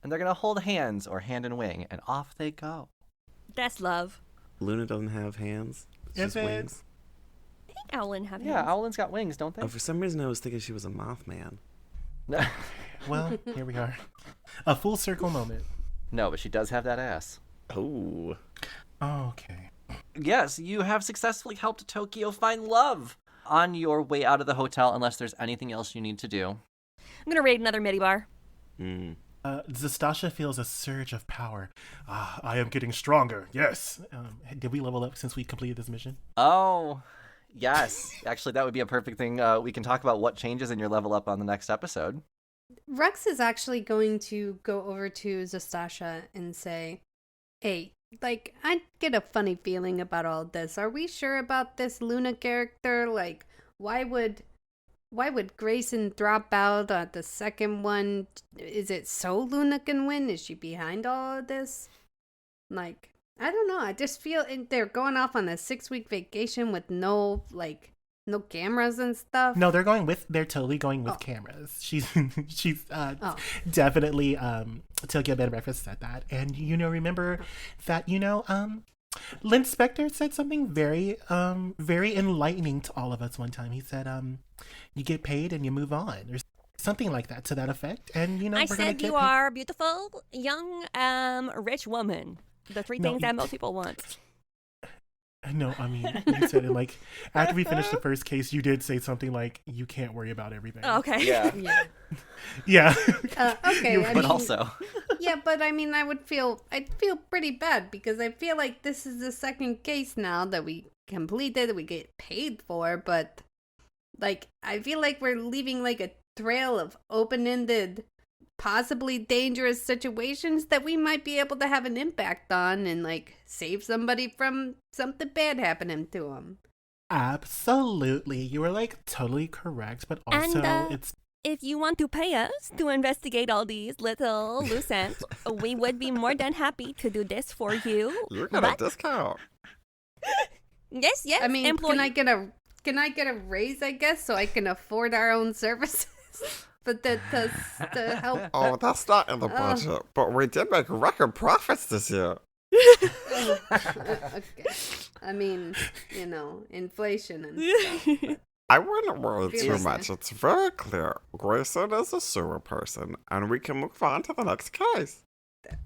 And they're going to hold hands or hand and wing, and off they go. That's love. Luna doesn't have hands. It's Is just it? wings. I think Owlin have Yeah, hands. Owlin's got wings, don't they? Oh, for some reason I was thinking she was a Mothman. Well, here we are. A full circle moment. No, but she does have that ass. Oh. Okay. Yes, you have successfully helped Tokyo find love on your way out of the hotel, unless there's anything else you need to do. I'm going to raid another midi bar. Zastasha feels a surge of power. I am getting stronger. Yes. Did we level up since we completed this mission? Oh, yes. Actually, that would be a perfect thing. We can talk about what changes in your level up on the next episode. Rex is actually going to go over to Zastasha and say, hey, like, I get a funny feeling about all this. Are we sure about this Luna character? Like, why would Grayson drop out at the second one? Is it so Luna can win? Is she behind all of this? Like, I don't know. I just feel they're going off on a 6-week vacation with no cameras and stuff. No, they're totally going with cameras. She's definitely Tokyo Bedan-Breakfast said that. And remember that Lynn Spector said something very very enlightening to all of us one time. He said you get paid and you move on, or something like that, to that effect. And I said you are a beautiful young rich woman. The three things that most people want. No, I mean, you said it like after we finished the first case, you did say something like, "You can't worry about everything." Oh, okay. Yeah. Yeah. Okay. But also. Yeah, but I mean, I'd feel pretty bad because I feel like this is the second case now that we completed, we get paid for, but like I feel like we're leaving like a trail of open-ended, possibly dangerous situations that we might be able to have an impact on and like save somebody from something bad happening to them. Absolutely. You were like totally correct, but also it's... If you want to pay us to investigate all these little loose ends, we would be more than happy to do this for you. You're gonna discount. Yes. I mean, can I get a raise, I guess, so I can afford our own services? But to help. Oh, that's not in the budget. But we did make record profits this year. Okay. I mean, inflation and stuff. But I wouldn't worry too Seriously. much. It's very clear. Grayson is a sewer person, and we can move on to the next case.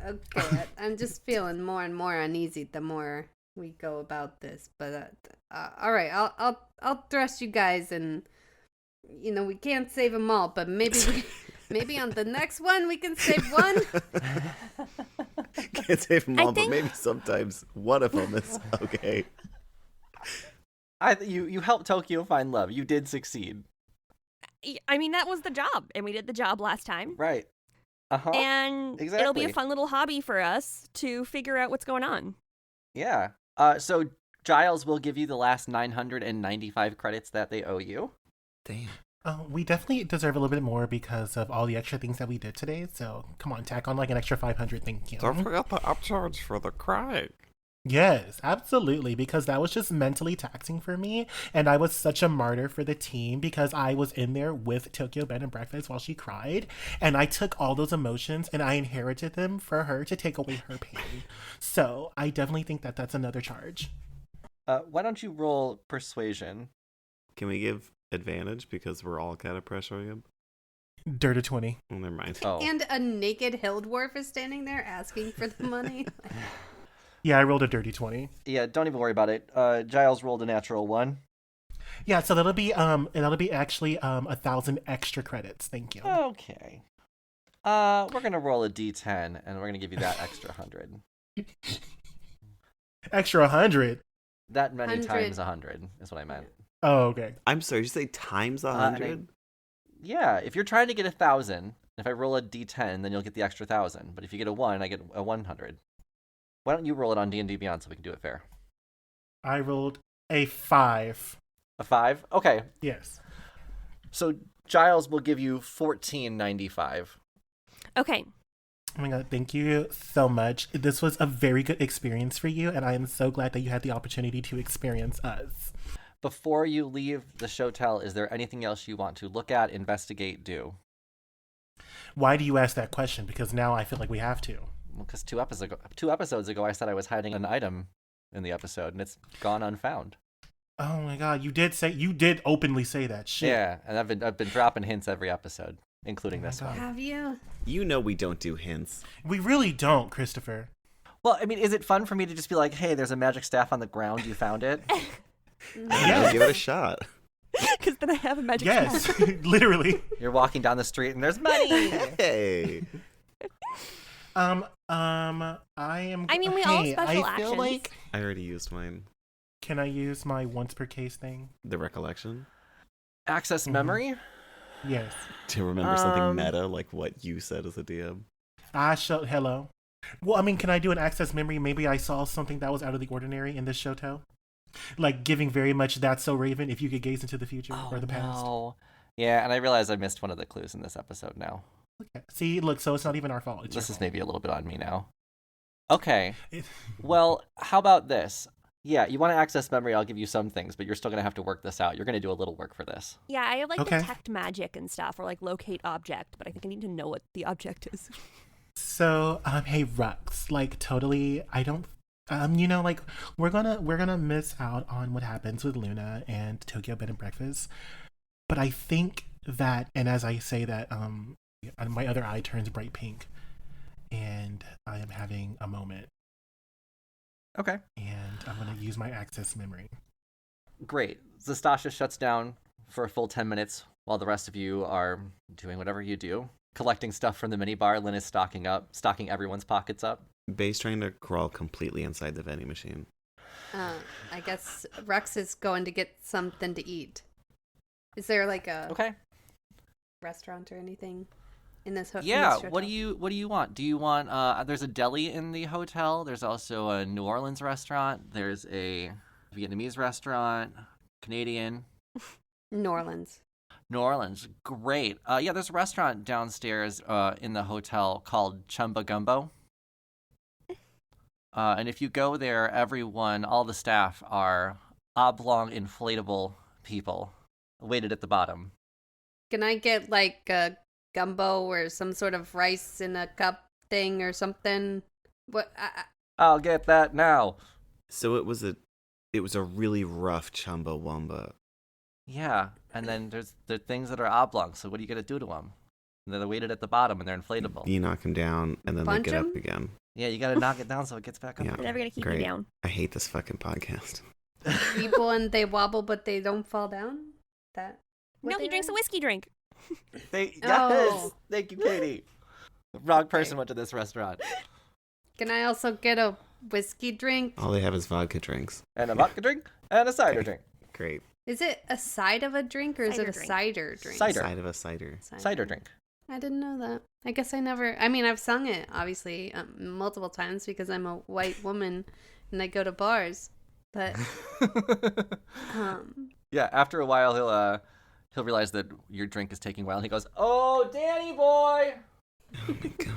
okay, I'm just feeling more and more uneasy the more we go about this. But all right, I'll trust you guys, and we can't save them all, but maybe on the next one we can save one. Can't save them all, but maybe sometimes one of them is okay. You helped Tokyo find love. You did succeed. I mean, that was the job, and we did the job last time. Right. Uh-huh. And Exactly. it'll be a fun little hobby for us to figure out what's going on. Yeah. So Giles will give you the last 995 credits that they owe you. Damn. We definitely deserve a little bit more because of all the extra things that we did today. So come on, tack on like an extra 500. Thank you. Don't forget the upcharge for the crying. Yes, absolutely, because that was just mentally taxing for me, and I was such a martyr for the team because I was in there with Tokyo Bedan-Breakfast while she cried, and I took all those emotions and I inherited them for her to take away her pain. So I definitely think that that's another charge. Why don't you roll persuasion? Can we give advantage because we're all kind of pressuring him? Dirty 20. Oh, never mind. Oh. And a naked hill dwarf is standing there asking for the money. Yeah, I rolled a dirty 20. Yeah, don't even worry about it. Giles rolled a natural 1. Yeah, so that'll be actually 1,000 extra credits. Thank you. Okay. We're gonna roll a d10, and we're gonna give you that extra 100. Extra 100. That many 100. times 100 is what I meant. Oh, okay. I'm sorry, did you say times 100? Yeah, if you're trying to get 1,000, if I roll a d10, then you'll get the extra 1,000. But if you get a 1, I get a 100. Why don't you roll it on D&D Beyond so we can do it fair? I rolled a 5. A 5? Okay. Yes. So Giles will give you 1495. Okay. Oh my god, thank you so much. This was a very good experience for you, and I am so glad that you had the opportunity to experience us. Before you leave the shotel, is there anything else you want to look at, investigate, do? Why do you ask that question? Because now I feel like we have to. Well, because 2 episodes ago, I said I was hiding an item in the episode, and it's gone unfound. Oh my god, you did openly say that shit. Yeah, and I've been dropping hints every episode, including this one. Have you? You know we don't do hints. We really don't, Christopher. Well, I mean, is it fun for me to just be like, hey, there's a magic staff on the ground, you found it? Yeah, give it a shot. Because then I have a magic Yes, staff. literally. You're walking down the street and there's money! Hey. I mean, we all special I feel actions. like... I already used mine. Can I use my once per case thing? The recollection? Access memory? Yes. To remember something meta like what you said as a DM. Hello. Well, I mean, can I do an access memory? Maybe I saw something that was out of the ordinary in this show. Like giving very much That's So Raven if you could gaze into the future or the past. No. Yeah, and I realize I missed one of the clues in this episode now. Okay. See, look, so it's not even our fault. It's This your is fault. maybe a little bit on me now. Okay. Well, how about this? Yeah, you want to access memory, I'll give you some things, but you're still going to have to work this out. You're going to do a little work for this. Yeah, I have like Okay. detect magic and stuff, or like locate object, but I think I need to know what the object is. So, hey Rux, like totally, I don't, like we're gonna miss out on what happens with Luna and Tokyo Bed and Breakfast, but I think that, and as I say that, my other eye turns bright pink, and I am having a moment, Okay. and I'm gonna use my access memory. Great. Zastasha shuts down for a full 10 minutes while the rest of you are doing whatever you do. Collecting stuff from the minibar. Lynn is stocking everyone's pockets up. Bae's trying to crawl completely inside the vending machine. I guess Rex is going to get something to eat. Is there like a restaurant or anything in this hotel? Yeah, what do you want? Do you want there's a deli in the hotel. There's also a New Orleans restaurant. There's a Vietnamese restaurant, Canadian. New Orleans. New Orleans, great. Yeah, there's a restaurant downstairs in the hotel called Chumba Gumbo. And if you go there, all the staff are oblong inflatable people weighted at the bottom. Can I get like a gumbo or some sort of rice in a cup thing or something? What? I'll get that now. So it was a really rough Chumbawamba. Yeah, and then there's the things that are oblong, so what are you going to do to them? They're weighted at the bottom, and they're inflatable. You knock them down, and then Punch they get 'em? up again. Yeah, you got to knock it down so it gets back up. Yeah. They're never gonna keep Great. you down. I hate this fucking podcast. People and they wobble but they don't fall down? That? what No, they he drinks are? a whiskey drink. Yes! Oh. Thank you, Katie. The wrong person went to this restaurant. Can I also get a whiskey drink? All they have is vodka drinks. And a vodka drink, and a cider Okay. drink. Great. Is it a side of a drink or is it a Cider drink. cider drink? Cider. Side of a cider. Cider drink. I didn't know that. I guess I've sung it, obviously, multiple times because I'm a white woman and I go to bars. But, Yeah, after a while, he'll realize that your drink is taking a while, and he goes, "Oh, Danny boy!" Oh my god.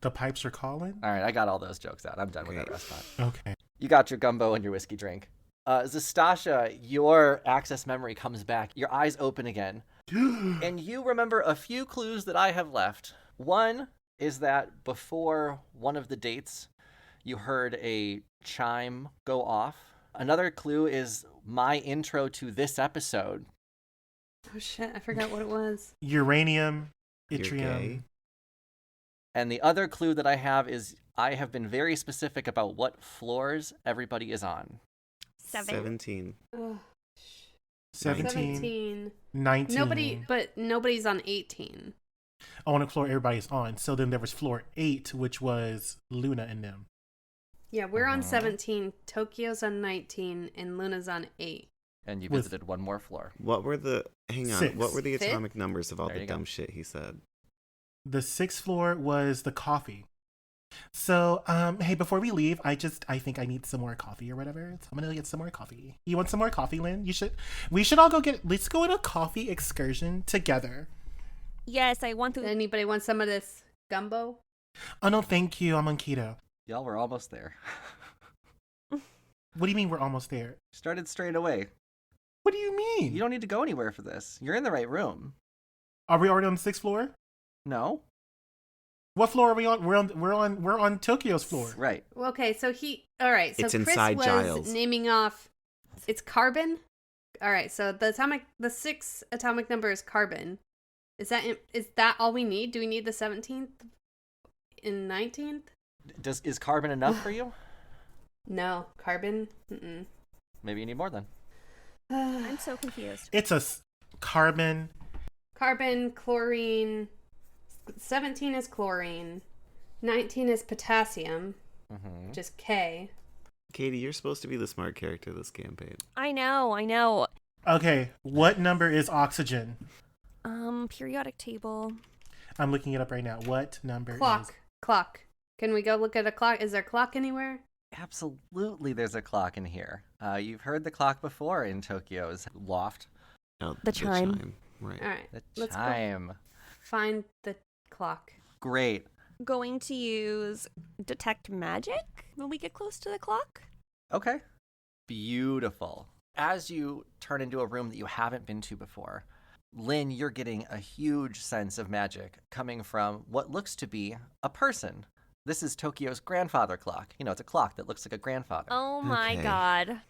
The pipes are calling? All right, I got all those jokes out. I'm done with that Great. restaurant. Okay. You got your gumbo and your whiskey drink. Zastasha, your access memory comes back. Your eyes open again. And you remember a few clues that I have left. One is that before one of the dates, you heard a chime go off. Another clue is my intro to this episode. oh shit, I forgot what it was. Uranium, You're yttrium. gay. And the other clue that I have is I have been very specific about what floors everybody is on. 17. Oh, 17, 17. 19. Nobody's on 18. I want to floor everybody's on. So then there was floor 8, which was Luna and them. Yeah, we're on Uh-huh. 17, Tokyo's on 19, and Luna's on 8. And you With- visited one more floor. What were the hang on? 6. What were the Fifth? atomic numbers of all There the you go. dumb shit he said? The 6th floor was the coffee. So, hey, before we leave, I think I need some more coffee or whatever. So I'm gonna get some more coffee. You want some more coffee, Lynn? We should all let's go on a coffee excursion together. Yes, I want to. Anybody want some of this gumbo? Oh no, thank you. I'm on keto. Y'all were almost there. What do you mean we're almost there? Started straight away. What do you mean? You don't need to go anywhere for this. You're in the right room. Are we already on the 6th floor? No? What floor are we on? We're on Tokyo's floor. Right. Okay, so all right, so It's Chris inside was Giles. naming off, it's carbon? All right, so the 6th atomic number is carbon. Is that all we need? Do we need the 17th and 19th? Is carbon enough for you? No, carbon? Mm-mm. Maybe you need more then. I'm so confused. It's a carbon. Carbon, chlorine, 17 is chlorine, 19 is potassium, Mm-hmm. which is K. Katie, you're supposed to be the smart character of this campaign. I know. Okay, what number is oxygen? Periodic table. I'm looking it up right now. What number is... Clock. Can we go look at a clock? Is there a clock anywhere? Absolutely, there's a clock in here. You've heard the clock before in Tokyo's loft. Oh, The chime. Right. All right, The let's go chime. find the clock. Great. going to use detect magic when we get close to the clock. Okay. Beautiful. As you turn into a room that you haven't been to before, Lynn, you're getting a huge sense of magic coming from what looks to be a person. This is Tokyo's grandfather clock. You know, it's a clock that looks like a grandfather. Oh my Okay. god.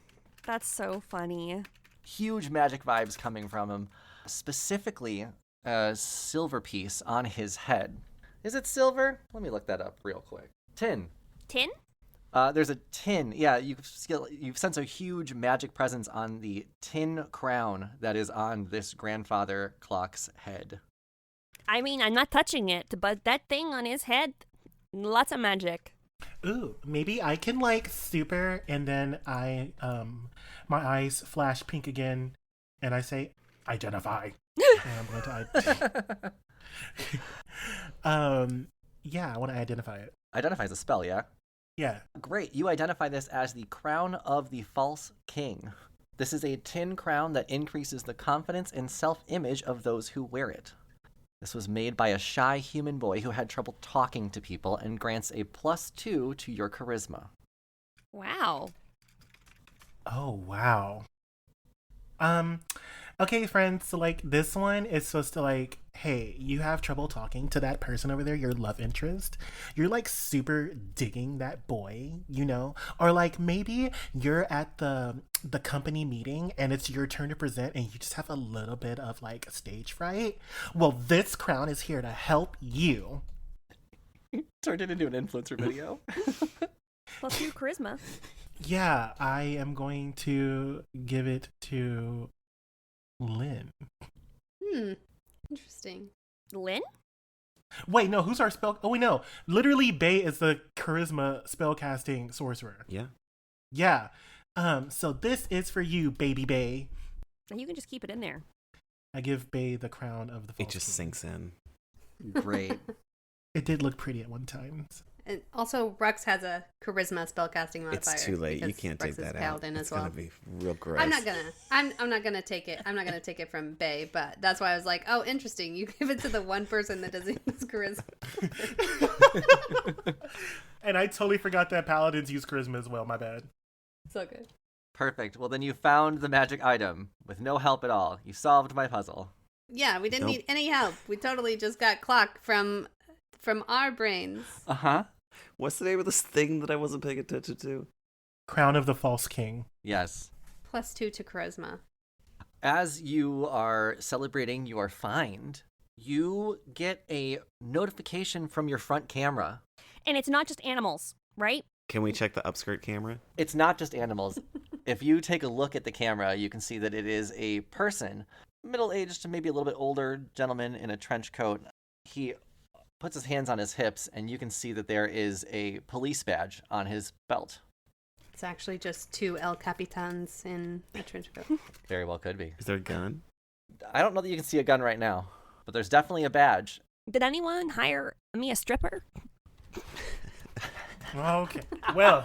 That's so funny. Huge magic vibes coming from him. Specifically, a silver piece on his head. Is it silver? Let me look that up real quick. Tin. Tin? There's a tin. Yeah, you sense a huge magic presence on the tin crown that is on this grandfather clock's head. I mean, I'm not touching it, but that thing on his head, lots of magic. Ooh, maybe I can like super, and then I my eyes flash pink again, and I say identify. And I'm going to yeah, I want to identify it. Identifies a spell, yeah? Yeah. Great. You identify this as the crown of the false king. This is a tin crown that increases the confidence and self-image of those who wear it. This was made by a shy human boy who had trouble talking to people and grants a +2 to your charisma. Wow. Oh wow. Okay, friends, so like this one is supposed to like, hey, you have trouble talking to that person over there, your love interest. You're like super digging that boy, you know? Or like maybe you're at the company meeting and it's your turn to present and you just have a little bit of like stage fright. Well, this crown is here to help you. Turned it into an influencer video. +2 charisma. Yeah, I am going to give it to Lynn. Interesting. Lynn? Wait, no, who's our spell? Oh, wait, no. Literally, Bae is the charisma spellcasting sorcerer. Yeah. Yeah. So this is for you, baby Bae. You can just keep it in there. I give Bae the crown of the false It just king. sinks in. Great. It did look pretty at one time. And also, Rux has a charisma spellcasting modifier. It's too late. You because can't Rux take is that out. paladin It's as well. gonna be real gross. I'm not gonna take it. I'm not gonna take it from Bae, but that's why I was like, oh, interesting. You give it to the one person that doesn't use charisma. And I totally forgot that paladins use charisma as well. My bad. So good. Perfect. Well, then you found the magic item with no help at all. You solved my puzzle. Yeah, we didn't Nope. need any help. We totally just got clock from our brains. Uh-huh. What's the name of this thing that I wasn't paying attention to? Crown of the false king. Yes. +2 to charisma. As you are celebrating your find, you get a notification from your front camera. And it's not just animals, right? Can we check the upskirt camera? It's not just animals. If you take a look at the camera, you can see that it is a person, middle-aged to maybe a little bit older gentleman in a trench coat. He puts his hands on his hips, and you can see that there is a police badge on his belt. It's actually just 2 El Capitans in a trench coat. Very well could be. Is there a gun? I don't know that you can see a gun right now, but there's definitely a badge. Did anyone hire me a stripper? Okay. Well,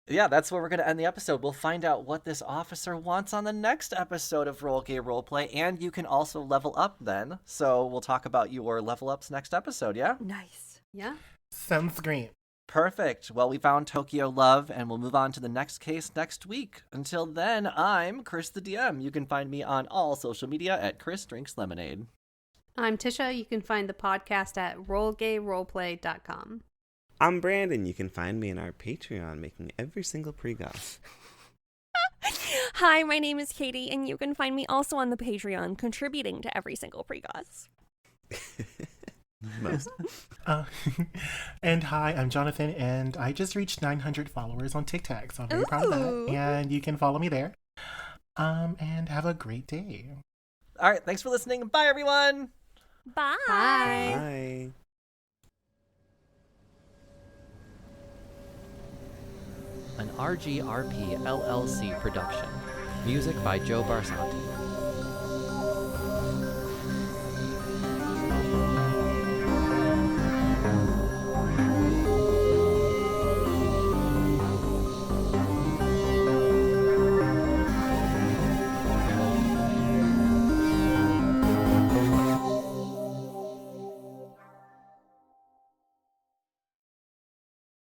Yeah, that's where we're going to end the episode. We'll find out what this officer wants on the next episode of Roll Gay Roleplay, and you can also level up then. So we'll talk about your level ups next episode, yeah? Nice. Yeah? sounds great. Perfect. Well, we found Tokyo Love, and we'll move on to the next case next week. Until then, I'm Chris the DM. You can find me on all social media at Chris Drinks Lemonade. I'm Tisha. You can find the podcast at rollgayroleplay.com. I'm Brandon. You can find me in our Patreon making every single pre-goth. Hi, my name is Katie, and you can find me also on the Patreon, contributing to every single pre-goth. Most. And hi, I'm Jonathan, and I just reached 900 followers on TikTok, so I'm very proud of Ooh. that. And you can follow me there. And have a great day. All right, thanks for listening. Bye, everyone. Bye. Bye. An RGRP LLC production. Music by Joe Barsanti.